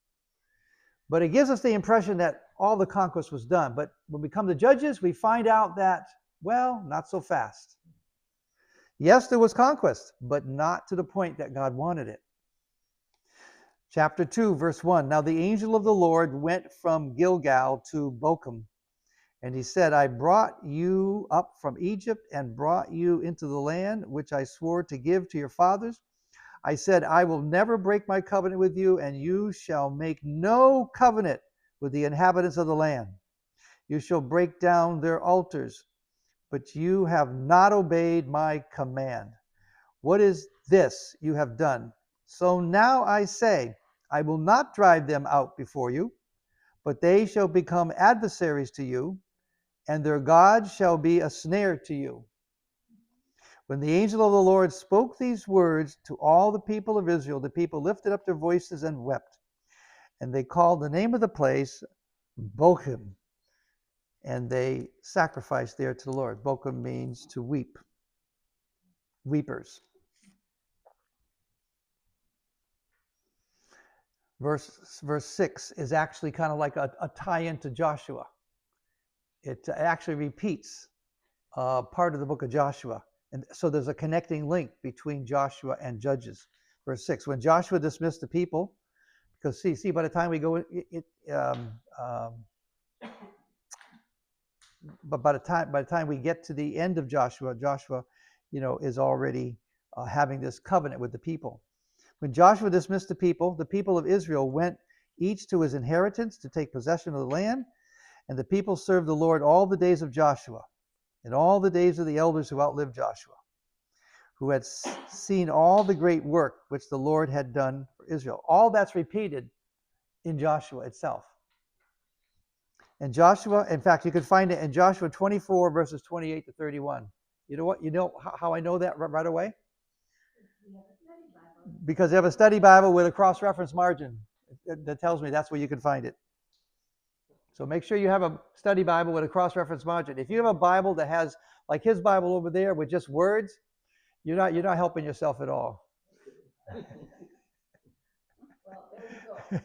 But it gives us the impression that all the conquest was done. But when we come to Judges, we find out that, well, not so fast. Yes, there was conquest, but not to the point that God wanted it. Chapter 2, verse 1. Now the angel of the Lord went from Gilgal to Bochum, and he said, I brought you up from Egypt and brought you into the land which I swore to give to your fathers. I said, I will never break my covenant with you, and you shall make no covenant with the inhabitants of the land. You shall break down their altars, but you have not obeyed my command. What is this you have done? So now I say, I will not drive them out before you, but they shall become adversaries to you, and their God shall be a snare to you. When the angel of the Lord spoke these words to all the people of Israel, the people lifted up their voices and wept. And they called the name of the place Bochum, and they sacrificed there to the Lord. Bochum means to weep, weepers. Verse 6 is actually kind of like a tie-in to Joshua. It actually repeats part of the book of Joshua. And so there's a connecting link between Joshua and Judges. Verse 6, when Joshua dismissed the people, because see, by the time we go, but by the time we get to the end of Joshua, is already having this covenant with the people. When Joshua dismissed the people of Israel went each to his inheritance to take possession of the land, and the people served the Lord all the days of Joshua, and all the days of the elders who outlived Joshua, who had seen all the great work which the Lord had done for Israel. All that's repeated in Joshua itself. And Joshua, in fact, you can find it in Joshua 24, verses 28 to 31. You know what? You know how I know that right away? Because they have a study Bible with a cross-reference margin that tells me that's where you can find it. So make sure you have a study Bible with a cross-reference margin. If you have a Bible that has, like his Bible over there, with just words, you're not helping yourself at all. Well, there we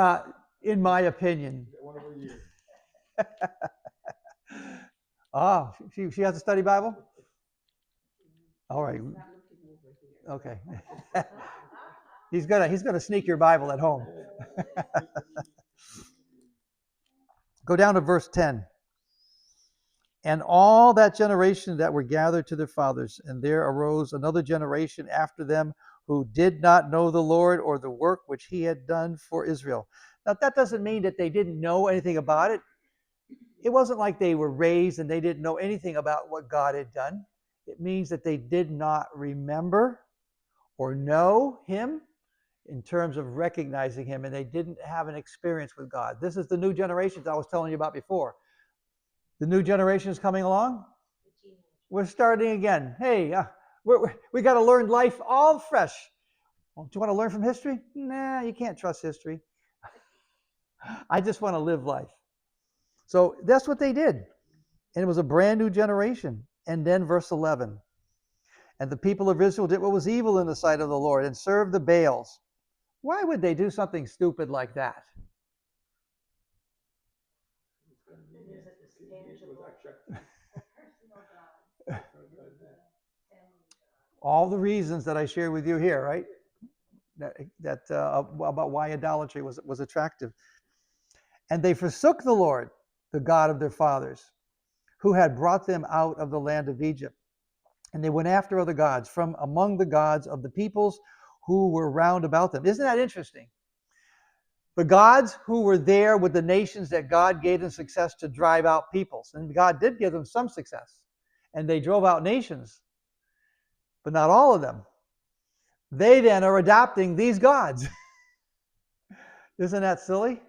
go. In my opinion. She has a study Bible? All right. Okay. He's gonna sneak your Bible at home. Go down to verse 10. And all that generation that were gathered to their fathers, and there arose another generation after them who did not know the Lord or the work which he had done for Israel. Now that doesn't mean that they didn't know anything about it. It wasn't like they were raised and they didn't know anything about what God had done. It means that they did not remember or know him in terms of recognizing him, and they didn't have an experience with God. This is the new generations I was telling you about before. The new generation is coming along. The teenagers. We're starting again. Hey, we got to learn life all fresh. Well, do you want to learn from history? Nah, you can't trust history. I just want to live life. So that's what they did. And it was a brand new generation. And then verse 11. And the people of Israel did what was evil in the sight of the Lord and served the Baals. Why would they do something stupid like that? There's a tangible, Personal personal God, family God. All the reasons that I shared with you here, right? That about why idolatry was attractive. And they forsook the Lord, the God of their fathers, who had brought them out of the land of Egypt. And they went after other gods from among the gods of the peoples who were round about them. Isn't that interesting? The gods who were there with the nations that God gave them success to drive out peoples. And God did give them some success. And they drove out nations, but not all of them. They then are adopting these gods. Isn't that silly?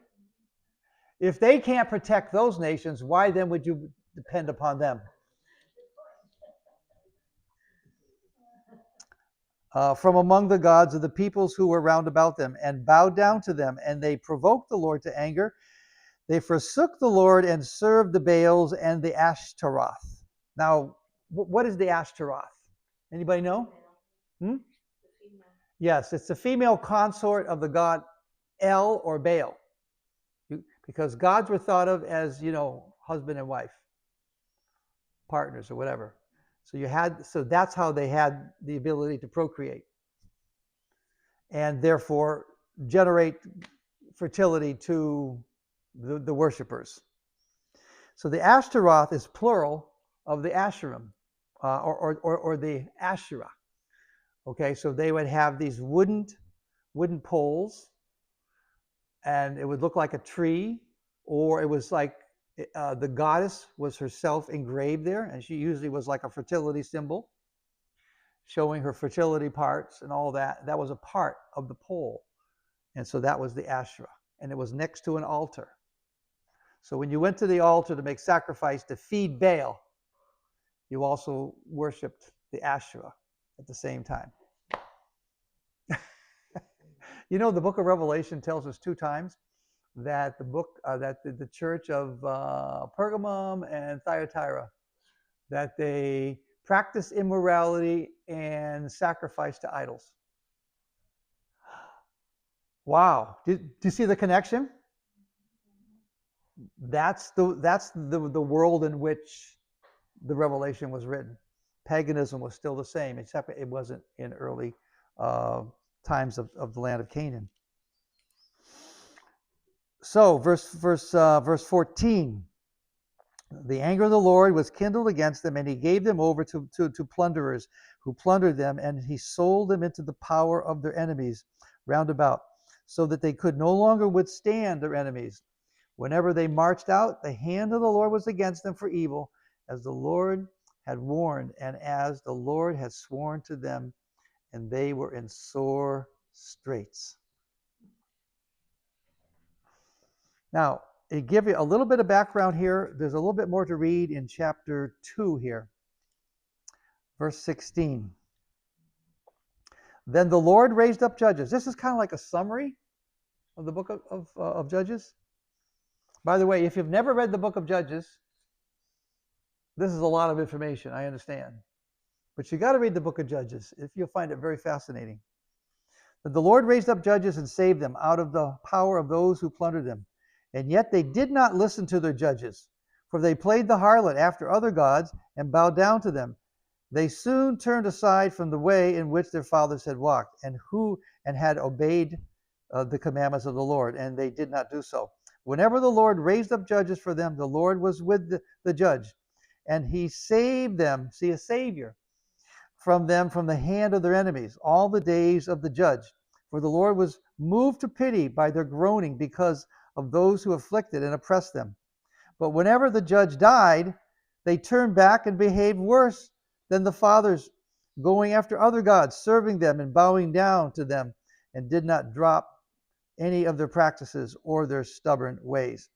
If they can't protect those nations, why then would you depend upon them? From among the gods of the peoples who were round about them, and bowed down to them, and they provoked the Lord to anger. They forsook the Lord and served the Baals and the Ashtaroth. Now, what is the Ashtaroth? Anybody know? The female. Yes, it's the female consort of the god El or Baal. Because gods were thought of as, husband and wife, partners or whatever. So that's how they had the ability to procreate and therefore generate fertility to the worshipers. So the Ashtaroth is plural of the Asherim or the Asherah. Okay, so they would have these wooden poles, and it would look like a tree, or it was like the goddess was herself engraved there, and she usually was like a fertility symbol, showing her fertility parts and all that. That was a part of the pole. And so that was the Asherah. And it was next to an altar. So when you went to the altar to make sacrifice to feed Baal, you also worshipped the Asherah at the same time. The book of Revelation tells us 2 times that the church of Pergamum and Thyatira, that they practice immorality and sacrifice to idols. Wow! Do you see the connection? That's the world in which the Revelation was written. Paganism was still the same, except it wasn't in early times of the land of Canaan. So, verse 14. The anger of the Lord was kindled against them, and he gave them over to plunderers who plundered them, and he sold them into the power of their enemies round about, so that they could no longer withstand their enemies. Whenever they marched out, the hand of the Lord was against them for evil, as the Lord had warned, and as the Lord had sworn to them, and they were in sore straits. Now, to give you a little bit of background here, there's a little bit more to read in chapter 2 here. Verse 16. Then the Lord raised up judges. This is kind of like a summary of the book of Judges. By the way, if you've never read the book of Judges, this is a lot of information, I understand. But you got to read the book of Judges. You'll find it very fascinating. But the Lord raised up judges and saved them out of the power of those who plundered them. And yet they did not listen to their judges, for they played the harlot after other gods and bowed down to them. They soon turned aside from the way in which their fathers had walked, and had obeyed the commandments of the Lord, and they did not do so. Whenever the Lord raised up judges for them, the Lord was with the judge, and he saved them, see, a savior, from them from the hand of their enemies all the days of the judge. For the Lord was moved to pity by their groaning because of those who afflicted and oppressed them. But whenever the judge died, they turned back and behaved worse than the fathers, going after other gods, serving them and bowing down to them, and did not drop any of their practices or their stubborn ways.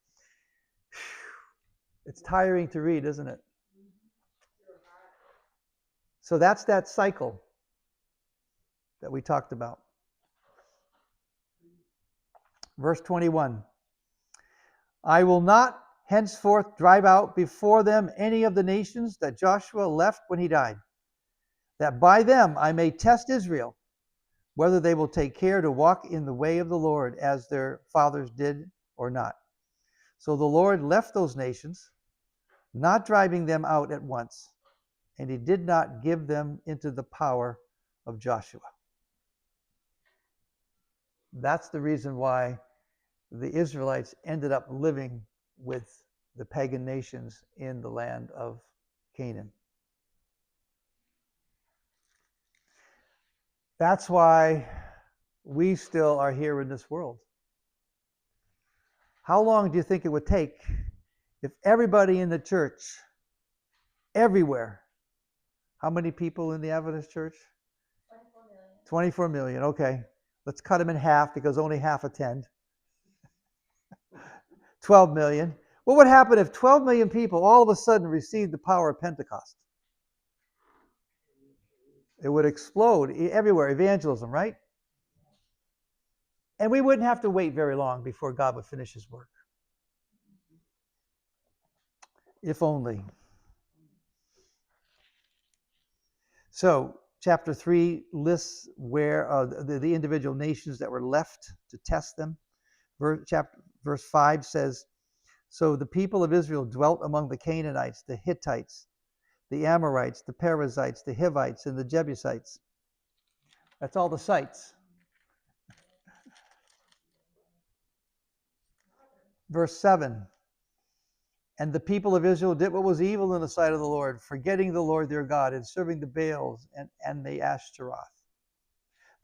It's tiring to read, isn't it? So that's that cycle that we talked about. Verse 21. I will not henceforth drive out before them any of the nations that Joshua left when he died, that by them I may test Israel, whether they will take care to walk in the way of the Lord as their fathers did or not. So the Lord left those nations, not driving them out at once, and he did not give them into the power of Joshua. That's the reason why the Israelites ended up living with the pagan nations in the land of Canaan. That's why we still are here in this world. How long do you think it would take if everybody in the church, everywhere, how many people in the Adventist church? 24 million. 24 million, okay. Let's cut them in half because only half attend. 12 million. What would happen if 12 million people all of a sudden received the power of Pentecost? It would explode everywhere, evangelism, right? And we wouldn't have to wait very long before God would finish his work. If only. So, chapter 3 lists where the individual nations that were left to test them. Verse 5 says, so the people of Israel dwelt among the Canaanites, the Hittites, the Amorites, the Perizzites, the Hivites, and the Jebusites. That's all the sites. Verse 7, and the people of Israel did what was evil in the sight of the Lord, forgetting the Lord their God and serving the Baals and the Ashtaroth.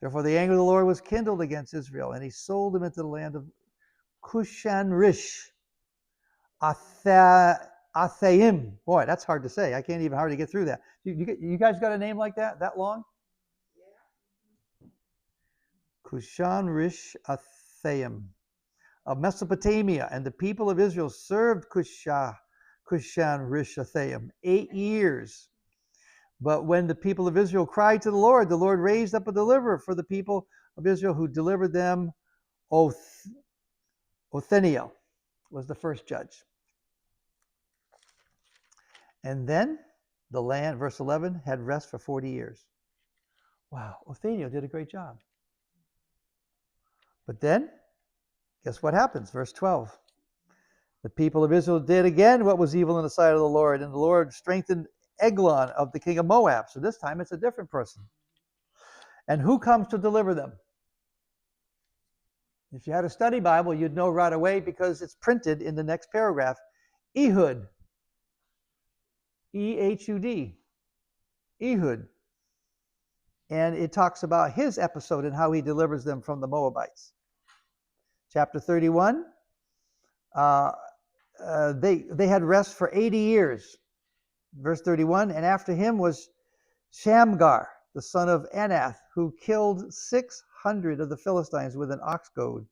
Therefore the anger of the Lord was kindled against Israel, and he sold them into the land of Cushan-Rish, Athaim. Boy, that's hard to say. I can't even hardly get through that. You guys got a name like that? That long? Cushan-Rish Athaim of Mesopotamia, and the people of Israel served Cushan-Rish Athaim 8 years. But when the people of Israel cried to the Lord raised up a deliverer for the people of Israel, who delivered them. Othniel was the first judge. And then the land, verse 11, had rest for 40 years. Wow, Othniel did a great job. But then, guess what happens? Verse 12. The people of Israel did again what was evil in the sight of the Lord, and the Lord strengthened Eglon of the king of Moab. So this time it's a different person. And who comes to deliver them? If you had a study Bible, you'd know right away because it's printed in the next paragraph. Ehud. E-H-U-D. Ehud. And it talks about his episode and how he delivers them from the Moabites. Chapter 31. They had rest for 80 years. Verse 31, and after him was Shamgar, the son of Anath, who killed 600 of the Philistines with an ox goad,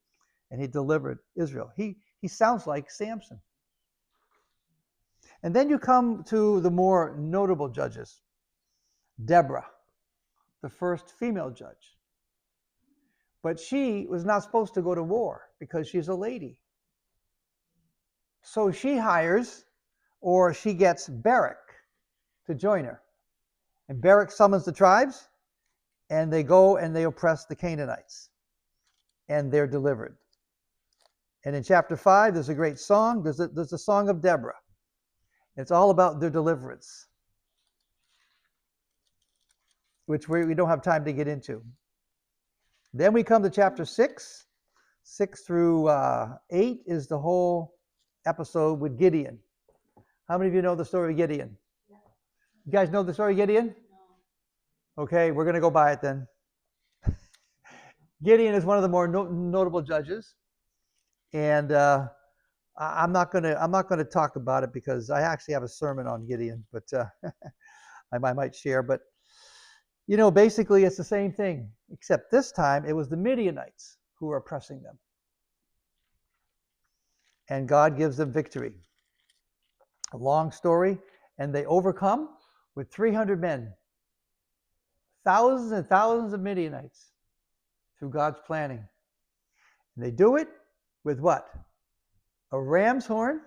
and he delivered Israel. He sounds like Samson. And then you come to the more notable judges. Deborah, the first female judge. But she was not supposed to go to war because she's a lady. So she hires, or she gets Barak to join her. And Barak summons the tribes, and they go and they oppress the Canaanites. And they're delivered. And in chapter 5, there's a great song. There's a song of Deborah. It's all about their deliverance, which we don't have time to get into. Then we come to chapter 6. 6 through 8 is the whole episode with Gideon. How many of you know the story of Gideon? You guys know the story of Gideon? No. Okay, we're going to go by it then. Gideon is one of the more notable judges, and I'm not going to talk about it because I actually have a sermon on Gideon, but I might share. But you know, basically, it's the same thing, except this time it was the Midianites who were oppressing them, and God gives them victory. A long story. And they overcome with 300 men. Thousands and thousands of Midianites through God's planning. And they do it with what? A ram's horn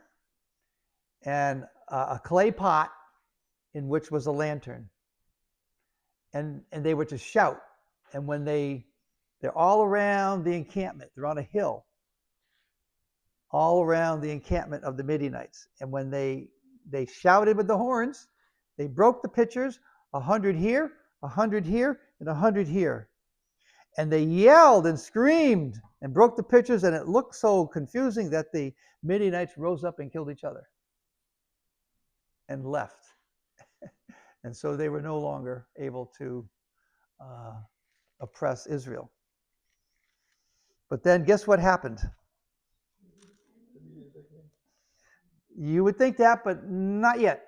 and a clay pot in which was a lantern. And they were to shout. And when they're all around the encampment, they're on a hill, all around the encampment of the Midianites. And when they shouted with the horns, they broke the pitchers, 100 here, 100 here, and 100 here. And they yelled and screamed and broke the pitchers, and it looked so confusing that the Midianites rose up and killed each other and left. And so they were no longer able to oppress Israel. But then guess what happened? You would think that, but not yet.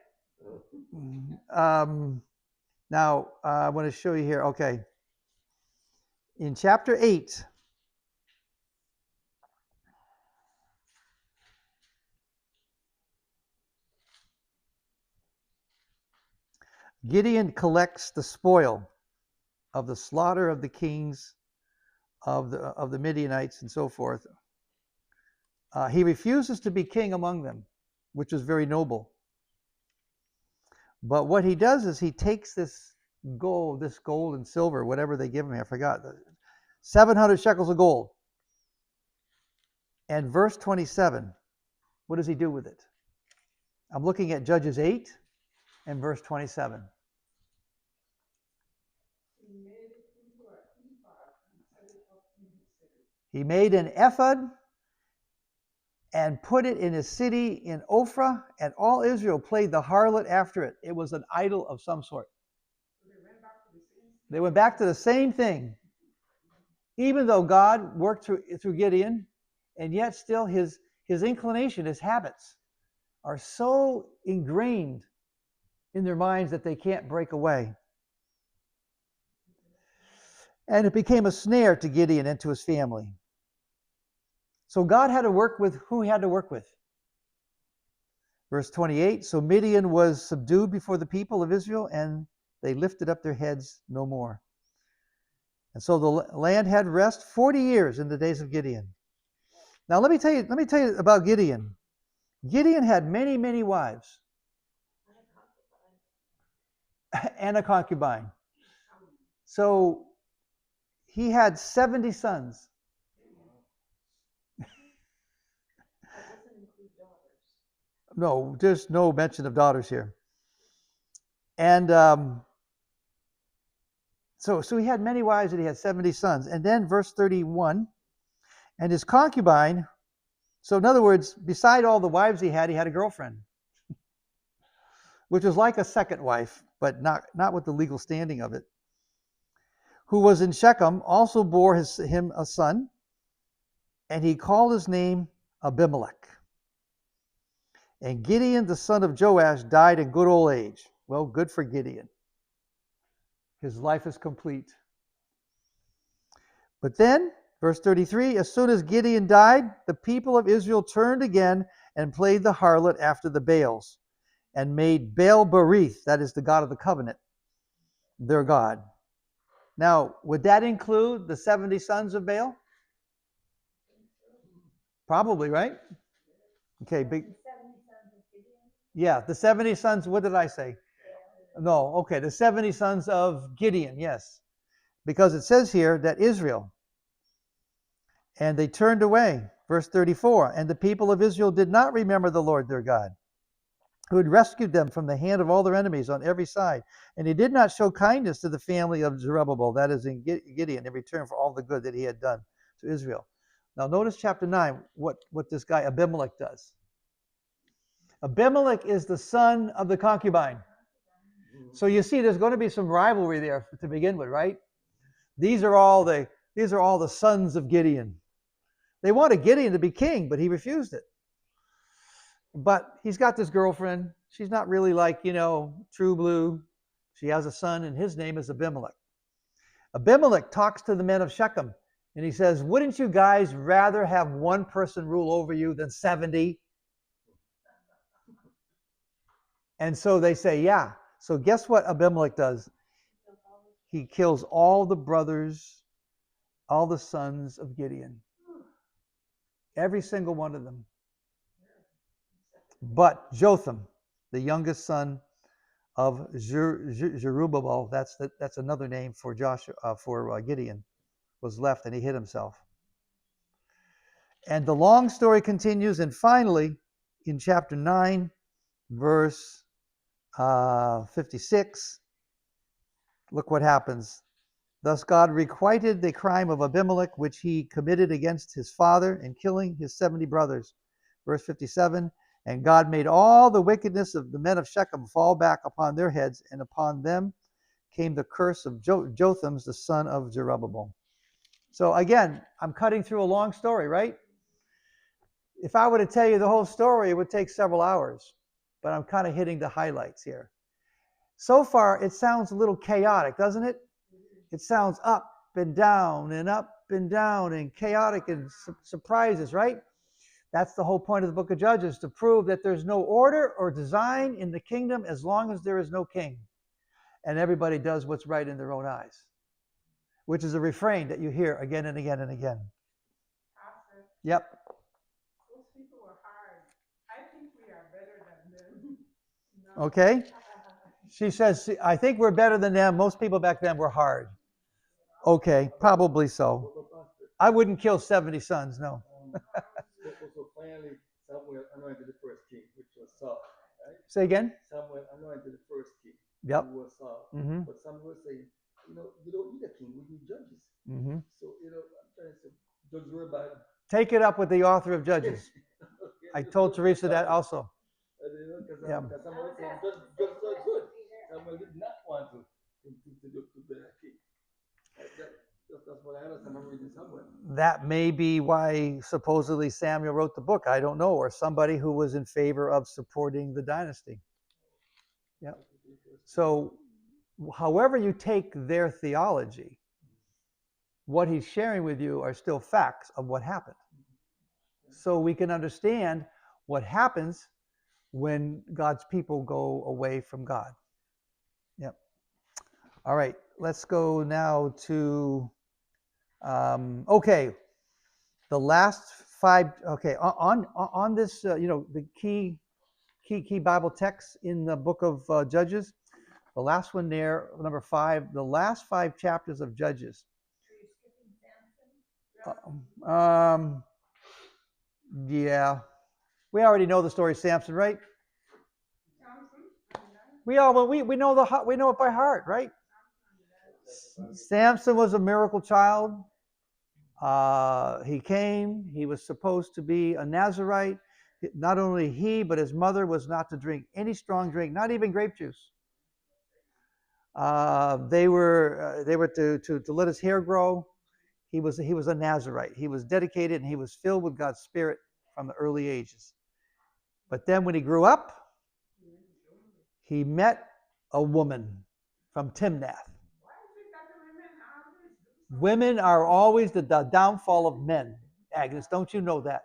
Now, I want to show you here. Okay. In chapter 8, Gideon collects the spoil of the slaughter of the kings of the Midianites and so forth. He refuses to be king among them, which was very noble. But what he does is he takes this gold and silver, whatever they give him, I forgot, 700 shekels of gold. And verse 27, what does he do with it? I'm looking at Judges 8 and verse 27. He made an ephod and put it in his city in Ophrah, and all Israel played the harlot after it. It was an idol of some sort. They went back to the same thing. Even though God worked through Gideon, and yet still his inclination, his habits are so ingrained in their minds that they can't break away. And it became a snare to Gideon and to his family. So God had to work with who he had to work with. Verse 28, so Midian was subdued before the people of Israel, and they lifted up their heads no more. And so the land had rest 40 years in the days of Gideon. Now let me tell you about Gideon. Gideon had many, many wives. And a concubine. So he had 70 sons. No, there's no mention of daughters here. And so he had many wives and he had 70 sons. And then verse 31, and his concubine, so in other words, beside all the wives he had a girlfriend, which was like a second wife, but not with the legal standing of it, who was in Shechem, also bore him a son, and he called his name Abimelech. And Gideon, the son of Joash, died in good old age. Well, good for Gideon. His life is complete. But then, verse 33, as soon as Gideon died, the people of Israel turned again and played the harlot after the Baals, and made Baal-berith, that is the God of the covenant, their God. Now, would that include the 70 sons of Baal? Probably, right? Okay, big. Yeah, the 70 sons, what did I say? No, okay, the 70 sons of Gideon, yes. Because it says here that Israel, and they turned away. Verse 34, and the people of Israel did not remember the Lord their God, who had rescued them from the hand of all their enemies on every side. And he did not show kindness to the family of Zerubbabel, that is in Gideon, in return for all the good that he had done to Israel. Now notice chapter 9, what this guy Abimelech does. Abimelech is the son of the concubine. So you see, there's going to be some rivalry there to begin with, right? These are all the sons of Gideon. They wanted Gideon to be king, but he refused it. But he's got this girlfriend. She's not really like, true blue. She has a son, and his name is Abimelech. Abimelech talks to the men of Shechem, and he says, wouldn't you guys rather have one person rule over you than 70? And so they say, yeah. So guess what Abimelech does? He kills all the brothers, all the sons of Gideon. Every single one of them. But Jotham, the youngest son of Jerubbaal, that's another name for Gideon, was left, and he hid himself. And the long story continues, and finally, in chapter 9, verse 56, look what happens. Thus God requited the crime of Abimelech, which he committed against his father in killing his 70 brothers. Verse 57, and God made all the wickedness of the men of Shechem fall back upon their heads, and upon them came the curse of Jotham, the son of Jerubbaal. So again, I'm cutting through a long story, right? If I were to tell you the whole story, it would take several hours, but I'm kind of hitting the highlights here. So far, it sounds a little chaotic, doesn't it? It sounds up and down and up and down and chaotic and surprises, right? That's the whole point of the book of Judges, to prove that there's no order or design in the kingdom as long as there is no king. And everybody does what's right in their own eyes, which is a refrain that you hear again and again and again. Pastor, Yep. those people were hard. I think we are better than them. No. Okay. She says, I think we're better than them. Most people back then were hard. Okay, probably so. I wouldn't kill 70 sons, no. So finally, Samuel anointed the first king, which was Saul. Right? Say again? Samuel anointed the first king, Yep. who was Saul. Mm-hmm. But Samuel was saying, you don't need a king, we need judges. Mm-hmm. So, I'm trying to say, judges were bad. Take it up with the author of Judges. I told Teresa that also. Because Yeah. Samuel was saying, judges are good. Samuel did not want to be a king. That's what I understand from reading Samuel. That may be why supposedly Samuel wrote the book. I don't know. Or somebody who was in favor of supporting the dynasty. Yeah. So, however you take their theology, what he's sharing with you are still facts of what happened. So we can understand what happens when God's people go away from God. Yep. All right. Let's go now to, okay, the last 5. Okay, on this, the key Bible texts in the book of Judges. The last one there, number 5, the last 5 chapters of Judges. Yeah, we already know the story of Samson, right? We know it by heart, right? Samson was a miracle child. He came. He was supposed to be a Nazirite. Not only he, but his mother was not to drink any strong drink, not even grape juice. They were to let his hair grow. He was a Nazirite. He was dedicated, and he was filled with God's Spirit from the early ages. But then when he grew up, he met a woman from Timnath. Women are always the downfall of men. Agnes, don't you know that?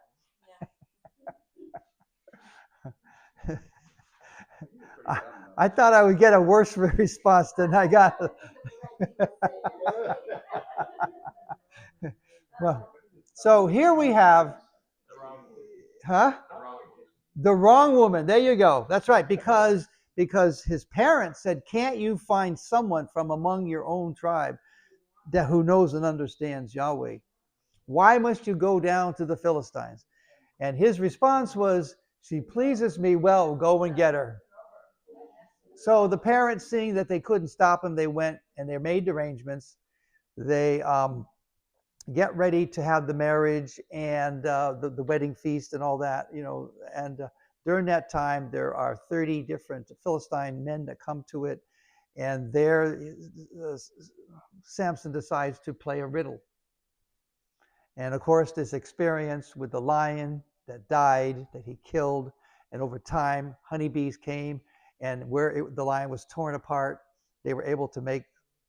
Yeah. I thought I would get a worse response than I got. Well, so here we have, the wrong woman. There you go. That's right. Because his parents said, can't you find someone from among your own tribe who knows and understands Yahweh? Why must you go down to the Philistines? And his response was, she pleases me well, go and get her. So the parents, seeing that they couldn't stop him, they went and they made arrangements. They get ready to have the marriage and the wedding feast and all that, and during that time, there are 30 different Philistine men that come to it, and there Samson decides to play a riddle. And of course, this experience with the lion that died, that he killed, and over time, honeybees came, and where the lion was torn apart, they were able to make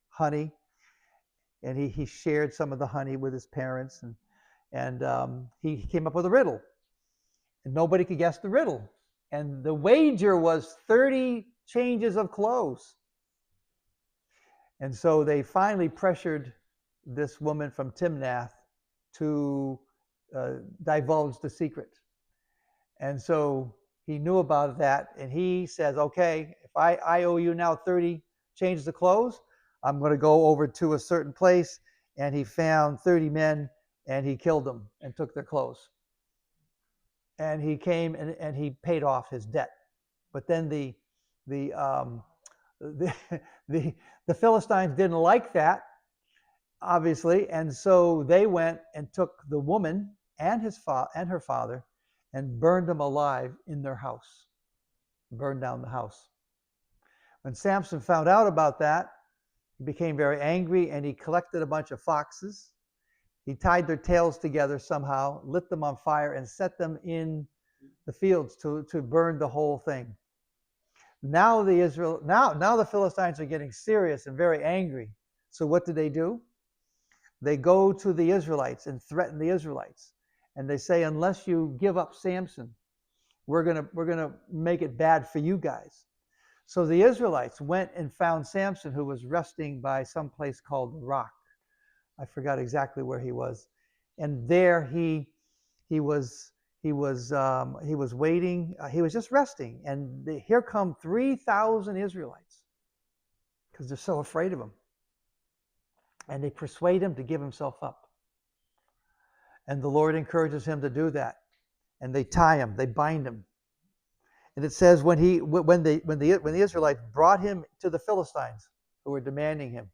honey. And he shared some of the honey with his parents, and he came up with a riddle. And nobody could guess the riddle. And the wager was 30 changes of clothes. And so they finally pressured this woman from Timnath to divulge the secret. And so he knew about that, and he says, okay, if I owe you now 30 changes of clothes, I'm going to go over to a certain place. And he found 30 men, and he killed them and took their clothes. And he came and he paid off his debt. But then the the Philistines didn't like that, obviously, and so they went and took the woman and her father and burned them alive in their house. Burned down the house. When Samson found out about that, he became very angry, and he collected a bunch of foxes. He tied their tails together somehow, lit them on fire, and set them in the fields to burn the whole thing. Now the Philistines are getting serious and very angry. So what do? They go to the Israelites and threaten the Israelites. And they say, unless you give up Samson, we're gonna make it bad for you guys. So the Israelites went and found Samson, who was resting by some place called the Rock. I forgot exactly where he was. And there he was waiting. He was just resting, and here come 3,000 Israelites because they're so afraid of him. And they persuade him to give himself up. And the Lord encourages him to do that. And they tie him, they bind him. And it says when the Israelites brought him to the Philistines who were demanding him,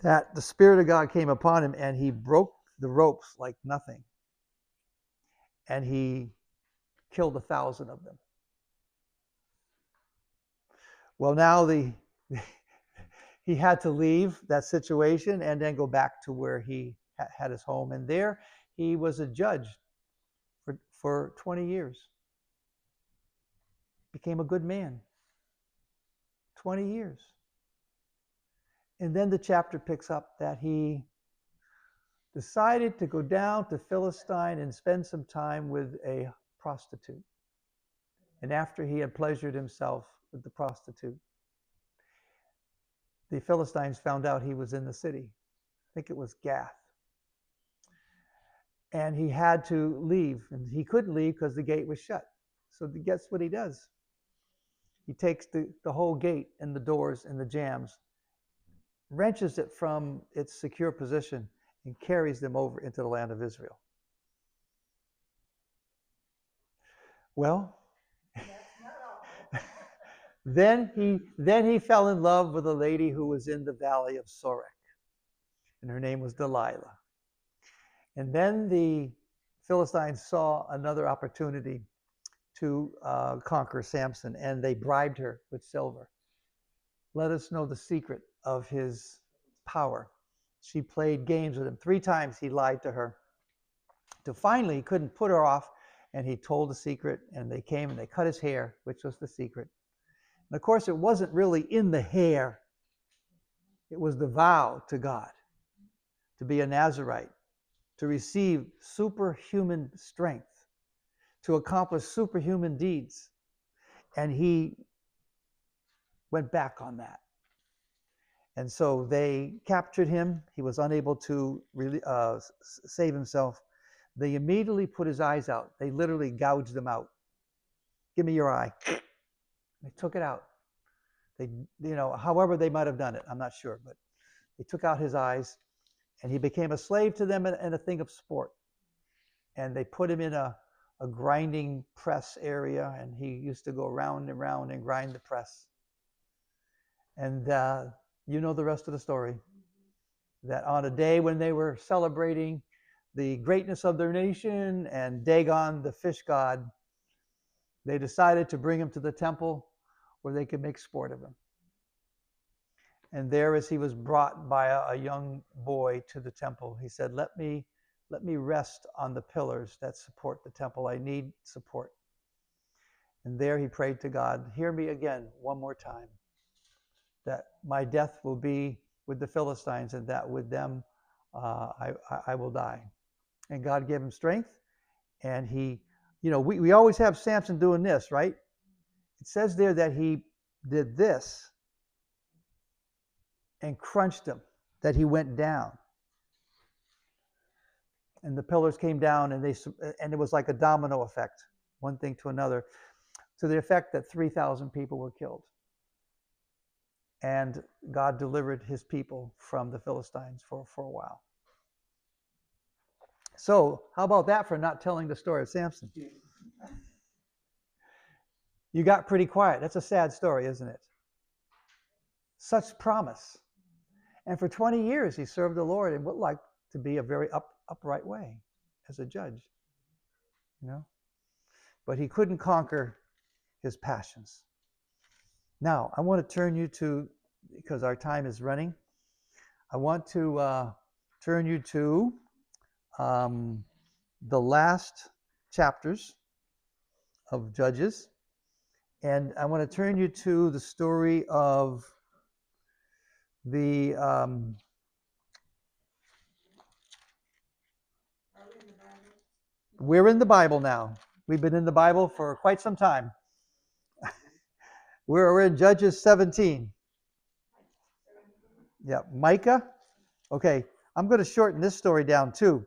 that the Spirit of God came upon him, and he broke the ropes like nothing. And he killed 1,000 of them. Well, now he had to leave that situation and then go back to where he had his home. And there he was a judge for 20 years. Became a good man. 20 years. And then the chapter picks up that he decided to go down to Philistine and spend some time with a prostitute. And after he had pleasured himself with the prostitute, the Philistines found out he was in the city. I think it was Gath. And he had to leave. And he couldn't leave because the gate was shut. So guess what he does? He takes the whole gate and the doors and the jambs, wrenches it from its secure position, and carries them over into the land of Israel. Well, then he fell in love with a lady who was in the valley of Sorek, and her name was Delilah. And then the Philistines saw another opportunity to conquer Samson, and they bribed her with silver. Let us know the secret of his power. She played games with him. 3 times he lied to her. Till finally he couldn't put her off, and he told the secret, and they came and they cut his hair, which was the secret. And of course, it wasn't really in the hair. It was the vow to God to be a Nazirite, to receive superhuman strength, to accomplish superhuman deeds. And he went back on that. And so they captured him. He was unable to save himself. They immediately put his eyes out. They literally gouged them out. Give me your eye. They took it out. They, however they might have done it, I'm not sure, but they took out his eyes, and he became a slave to them and a thing of sport. And they put him in a grinding press area, and he used to go round and round and grind the press. And you know the rest of the story. That on a day when they were celebrating the greatness of their nation and Dagon, the fish god, they decided to bring him to the temple where they could make sport of him. And there, as he was brought by a young boy to the temple, he said, let me rest on the pillars that support the temple. I need support. And there he prayed to God, hear me again one more time, that my death will be with the Philistines, and that with them I will die. And God gave him strength, and he You know, we always have Samson doing this, right? It says there that he did this and crunched him, that he went down. And the pillars came down, and it was like a domino effect, one thing to another, to the effect that 3,000 people were killed. And God delivered his people from the Philistines for a while. So, how about that for not telling the story of Samson? You got pretty quiet. That's a sad story, isn't it? Such promise. And for 20 years, he served the Lord in what like to be a very upright way as a judge. You know? But he couldn't conquer his passions. Now, I want to turn you to, because our time is running, I want to turn you to the last chapters of Judges. And I want to turn you to the story of the we're in the Bible now. We've been in the Bible for quite some time. We're in Judges 17. Yeah, Micah. Okay, I'm going to shorten this story down too.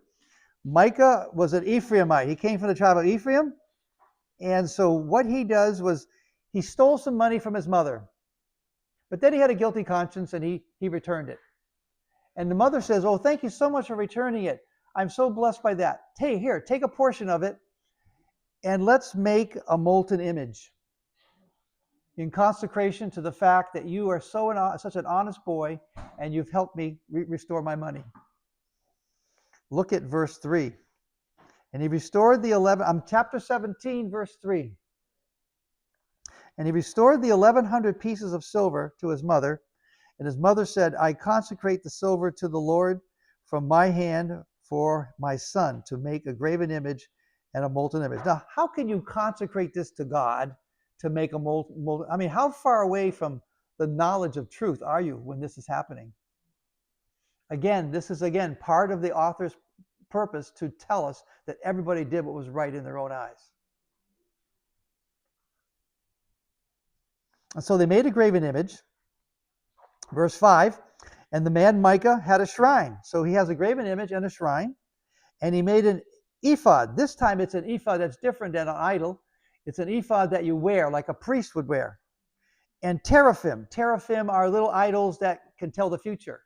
Micah was an Ephraimite. He came from the tribe of Ephraim. And so what he does was he stole some money from his mother. But then he had a guilty conscience and he returned it. And the mother says, "Oh, thank you so much for returning it. I'm so blessed by that. Hey, here, take a portion of it and let's make a molten image in consecration to the fact that you are such an honest boy and you've helped me restore my money." Look at verse 3. And he restored the 11, chapter 17, verse 3. And he restored the 1,100 pieces of silver to his mother. And his mother said, "I consecrate the silver to the Lord from my hand for my son to make a graven image and a molten image." Now, how can you consecrate this to God to make a molten? I mean, how far away from the knowledge of truth are you when this is happening? Again, this is part of the author's purpose to tell us that everybody did what was right in their own eyes. And so they made a graven image. Verse 5, and the man Micah had a shrine. So he has a graven image and a shrine. And he made an ephod. This time it's an ephod that's different than an idol. It's an ephod that you wear like a priest would wear. And teraphim. Teraphim are little idols that can tell the future.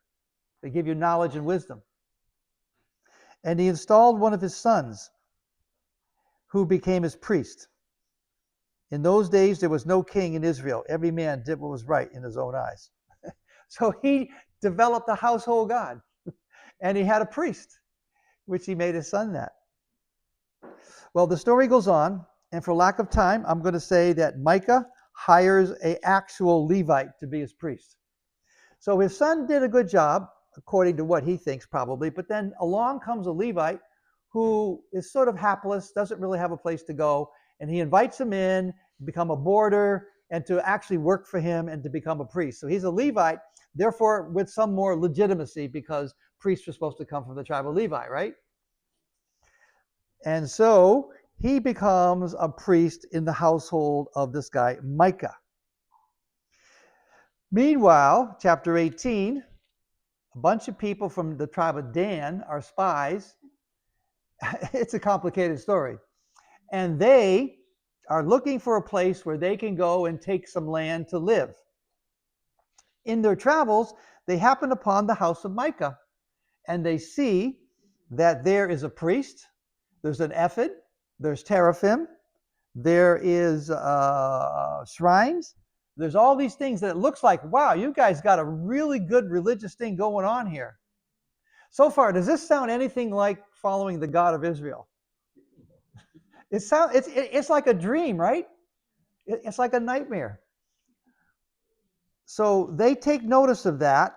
They give you knowledge and wisdom. And he installed one of his sons, who became his priest. In those days, there was no king in Israel. Every man did what was right in his own eyes. So he developed a household god. And he had a priest, which he made his son that. Well, the story goes on. And for lack of time, I'm going to say that Micah hires an actual Levite to be his priest. So his son did a good job, according to what he thinks probably. But then along comes a Levite who is sort of hapless, doesn't really have a place to go. And he invites him in to become a boarder and to actually work for him and to become a priest. So he's a Levite, therefore with some more legitimacy, because priests are supposed to come from the tribe of Levi, right? And so he becomes a priest in the household of this guy, Micah. Meanwhile, chapter 18, a bunch of people from the tribe of Dan are spies. It's a complicated story. And they are looking for a place where they can go and take some land to live. In their travels, they happen upon the house of Micah. And they see that there is a priest, there's an ephod, there's teraphim, there is shrines, there's all these things that it looks like, wow, you guys got a really good religious thing going on here. So far, does this sound anything like following the God of Israel? It's like a dream, right? It's like a nightmare. So they take notice of that.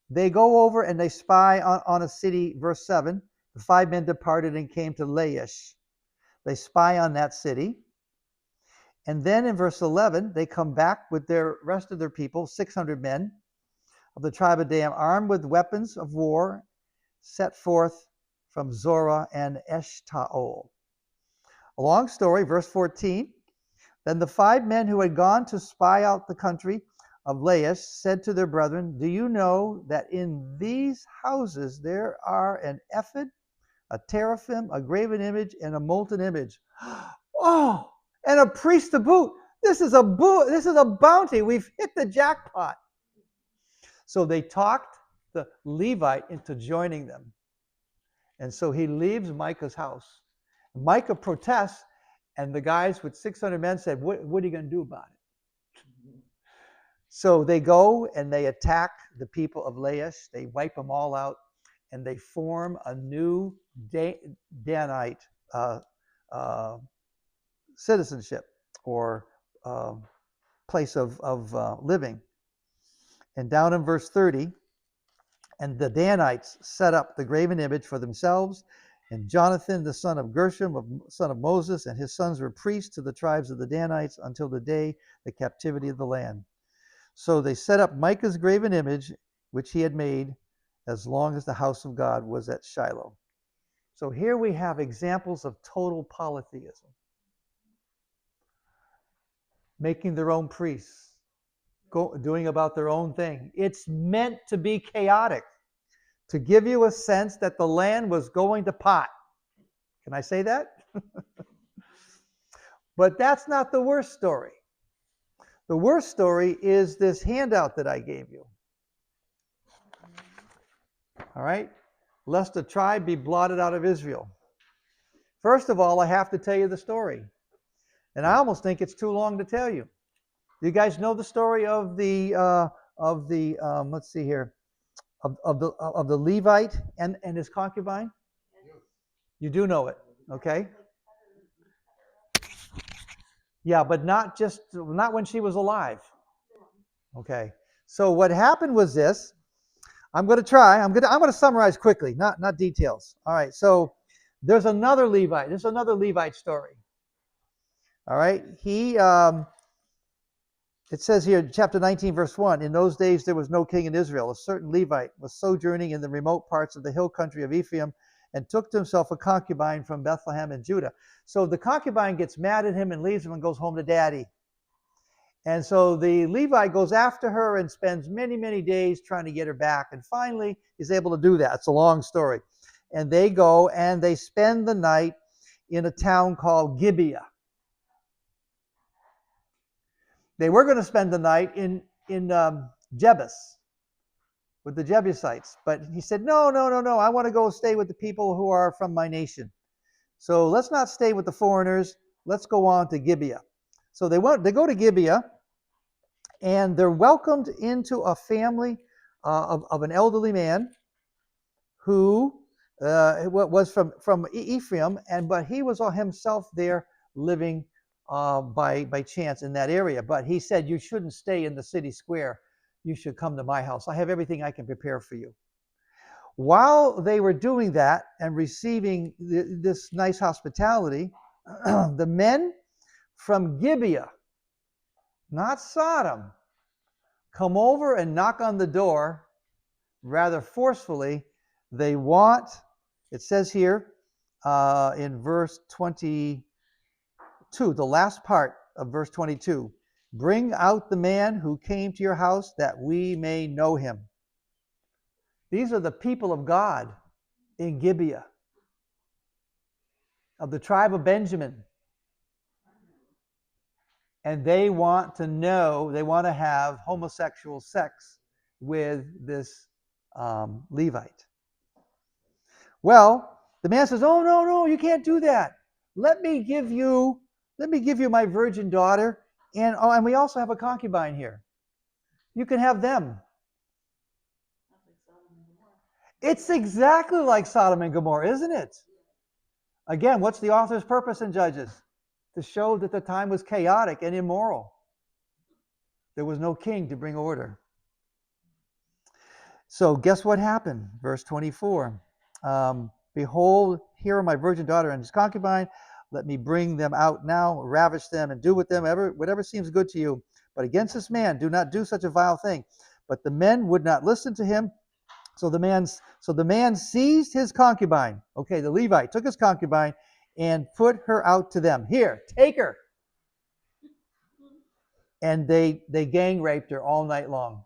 They go over and they spy on a city, verse 7. The 5 men departed and came to Laish. They spy on that city. And then in verse 11, they come back with the rest of their people, 600 men of the tribe of Dan, armed with weapons of war, set forth from Zorah and Eshtaol. A long story, verse 14. Then the 5 men who had gone to spy out the country of Laish said to their brethren, do you know that in these houses there are an ephod, a teraphim, a graven image, and a molten image? Oh, and a priest to boot. This is a bounty. We've hit the jackpot. So they talked the Levite into joining them. And so he leaves Micah's house. Micah protests, and the guys with 600 men said, what are you going to do about it? So they go and they attack the people of Laish. They wipe them all out, and they form a new Danite citizenship or place of living. And down in verse 30, and the Danites set up the graven image for themselves, and Jonathan, the son of Gershom, son of Moses, and his sons were priests to the tribes of the Danites until the day the captivity of the land. So they set up Micah's graven image, which he had made, as long as the house of God was at Shiloh. So here we have examples of total polytheism. Making their own priests, doing about their own thing. It's meant to be chaotic, to give you a sense that the land was going to pot. Can I say that? But that's not the worst story. The worst story is this handout that I gave you. All right? Lest a tribe be blotted out of Israel. First of all, I have to tell you the story. And I almost think it's too long to tell you. You guys know the story of the let's see here, of the Levite and his concubine? You do know it, okay? Yeah, but not when she was alive. Okay. So what happened was this. I'm going to summarize quickly, not details. All right. So there's another Levite. There's another Levite story. All right. It says here, chapter 19, verse 1, in those days there was no king in Israel. A certain Levite was sojourning in the remote parts of the hill country of Ephraim and took to himself a concubine from Bethlehem in Judah. So the concubine gets mad at him and leaves him and goes home to daddy. And so the Levite goes after her and spends many, many days trying to get her back. And finally, he's able to do that. It's a long story. And they go and they spend the night in a town called Gibeah. They were going to spend the night in Jebus with the Jebusites. But he said, no, I want to go stay with the people who are from my nation. So let's not stay with the foreigners. Let's go on to Gibeah. So they go to Gibeah, and they're welcomed into a family of an elderly man who was from Ephraim, but he was himself there living by chance in that area. But he said, you shouldn't stay in the city square. You should come to my house. I have everything I can prepare for you. While they were doing that and receiving this nice hospitality, the men from Gibeah, not Sodom, come over and knock on the door rather forcefully. They want, it says here in verse 22, the last part of verse 22, bring out the man who came to your house that we may know him. These are the people of God in Gibeah, of the tribe of Benjamin. And they want to have homosexual sex with this Levite. Well, the man says, oh, no, you can't do that. Let me give you my virgin daughter, and we also have a concubine here. You can have them. It's exactly like Sodom and Gomorrah, isn't it? Again, what's the author's purpose in Judges? To show that the time was chaotic and immoral. There was no king to bring order. So guess what happened? Verse 24. Behold, here are my virgin daughter and his concubine. Let me bring them out now, ravish them, and do with them whatever seems good to you. But against this man, do not do such a vile thing. But the men would not listen to him. So the man seized his concubine. Okay, the Levite took his concubine and put her out to them. Here, take her. And they gang raped her all night long.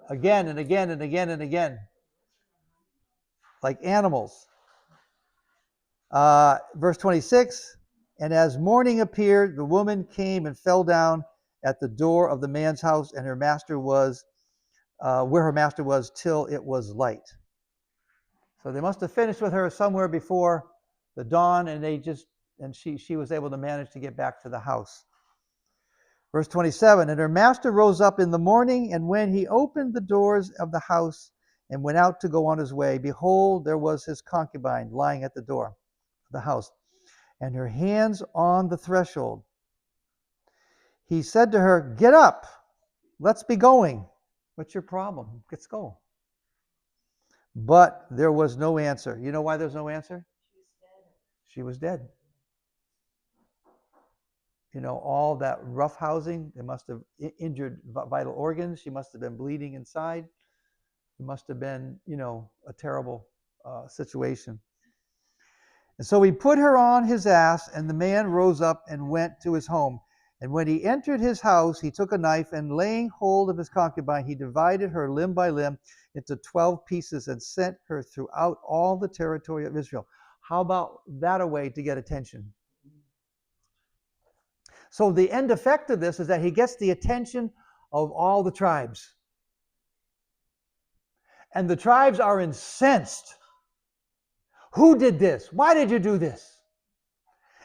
Again and again and again and again. Like animals. Verse 26, and as morning appeared, the woman came and fell down at the door of the man's house, and her master was where her master was till it was light. So they must have finished with her somewhere before the dawn, and she was able to manage to get back to the house. Verse 27, and her master rose up in the morning, and when he opened the doors of the house and went out to go on his way, behold, there was his concubine lying at the door of the house, and her hands on the threshold. He said to her, get up, let's be going. What's your problem? Let's go. But there was no answer. You know why there's no answer? She was dead. You know, all that rough housing, they must have injured vital organs. She must have been bleeding inside. It must have been, a terrible situation. And so he put her on his ass, and the man rose up and went to his home. And when he entered his house, he took a knife, and laying hold of his concubine, he divided her limb by limb into 12 pieces and sent her throughout all the territory of Israel. How about that a way to get attention? So the end effect of this is that he gets the attention of all the tribes. And the tribes are incensed. Who did this? Why did you do this?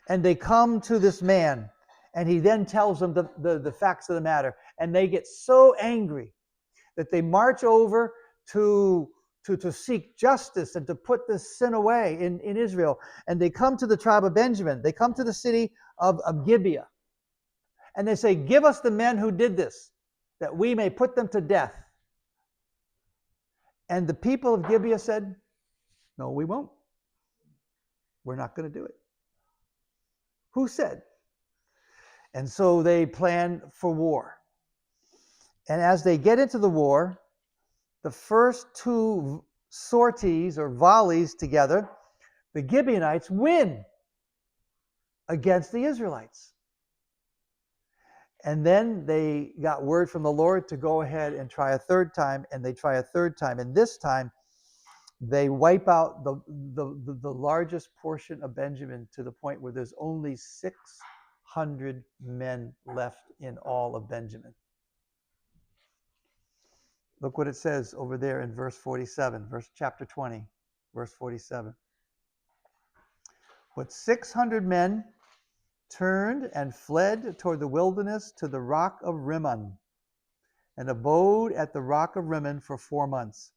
And they come to this man, and he then tells them the facts of the matter. And they get so angry that they march over to seek justice and to put this sin away in Israel. And they come to the tribe of Benjamin. They come to the city of Gibeah. And they say, give us the men who did this, that we may put them to death. And the people of Gibeah said, no, we won't. We're not going to do it. Who said? And so they plan for war. And as they get into the war, the first two sorties or volleys together, the Gibeonites win against the Israelites. And then they got word from the Lord to go ahead and try a third time, and they try a third time. And this time, they wipe out the largest portion of Benjamin to the point where there's only 600 men left in all of Benjamin. Look what it says over there in verse 47, chapter 20, verse 47. But 600 men turned and fled toward the wilderness to the rock of Rimmon, and abode at the rock of Rimmon for 4 months.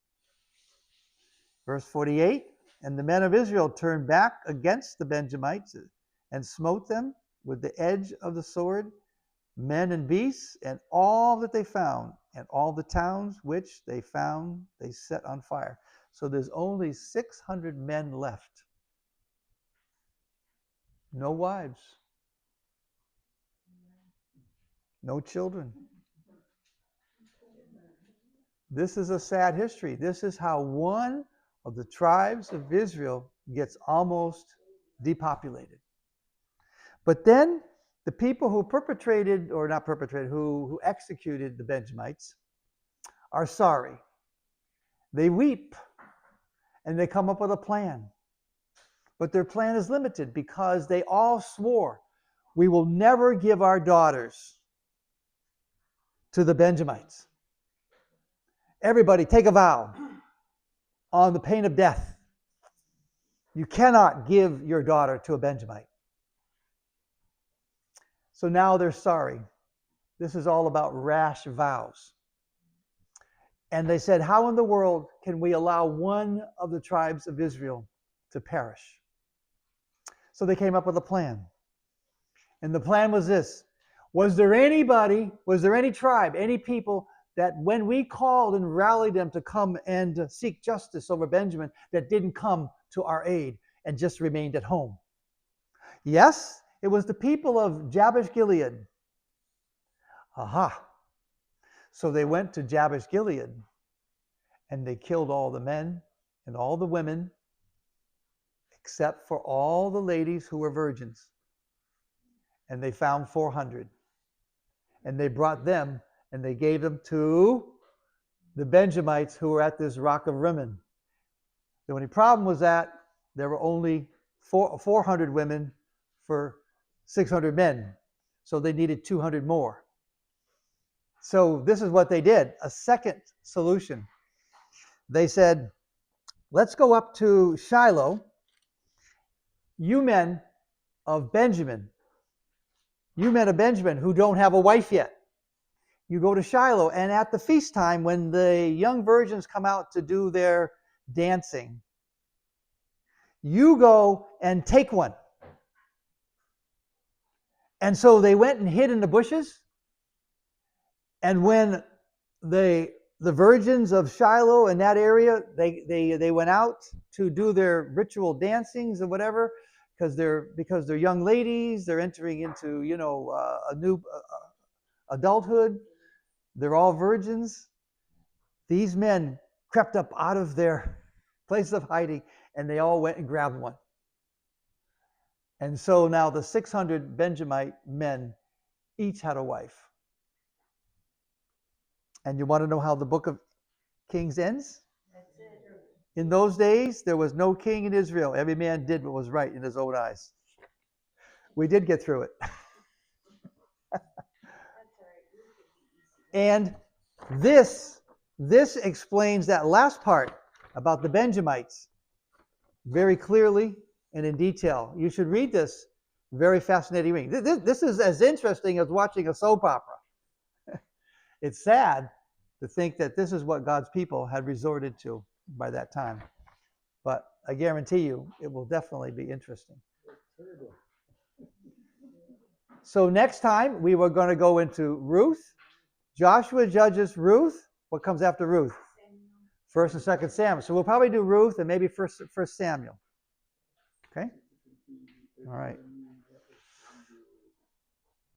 Verse 48, and the men of Israel turned back against the Benjamites and smote them with the edge of the sword, men and beasts, and all that they found, and all the towns which they found they set on fire. So there's only 600 men left. No wives. No children. This is a sad history. This is how one of the tribes of Israel gets almost depopulated. But then the people who who executed the Benjamites are sorry. They weep and they come up with a plan. But their plan is limited because they all swore, we will never give our daughters to the Benjamites. Everybody take a vow on the pain of death. You cannot give your daughter to a Benjamite. So now they're sorry. This is all about rash vows. And they said, how in the world can we allow one of the tribes of Israel to perish? So they came up with a plan. And the plan was this. Was there any tribe, any people that when we called and rallied them to come and seek justice over Benjamin, that didn't come to our aid and just remained at home? Yes, it was the people of Jabesh Gilead. Aha. So they went to Jabesh Gilead and they killed all the men and all the women, except for all the ladies who were virgins. And they found 400. And they brought them and they gave them to the Benjamites who were at this rock of Rimmon. The only problem was that there were only 400 women for 600 men. So they needed 200 more. So this is what they did, a second solution. They said, let's go up to Shiloh. You men of Benjamin who don't have a wife yet, you go to Shiloh, and at the feast time, when the young virgins come out to do their dancing, you go and take one. And so they went and hid in the bushes. And when the virgins of Shiloh in that area, they went out to do their ritual dancings or whatever, because they're young ladies, they're entering into a new adulthood. They're all virgins. These men crept up out of their place of hiding, and they all went and grabbed one. And so now the 600 Benjamite men each had a wife. And you want to know how the book of Kings ends? That's it. In those days, there was no king in Israel. Every man did what was right in his own eyes. We did get through it. That's all right. And this explains that last part about the Benjamites very clearly and in detail. You should read this. Very fascinating reading. This is as interesting as watching a soap opera. It's sad to think that this is what God's people had resorted to by that time. But I guarantee you, it will definitely be interesting. So next time, we were going to go into Ruth. Joshua, Judges, Ruth. What comes after Ruth? First and Second Samuel. So we'll probably do Ruth and maybe First Samuel. Okay? All right.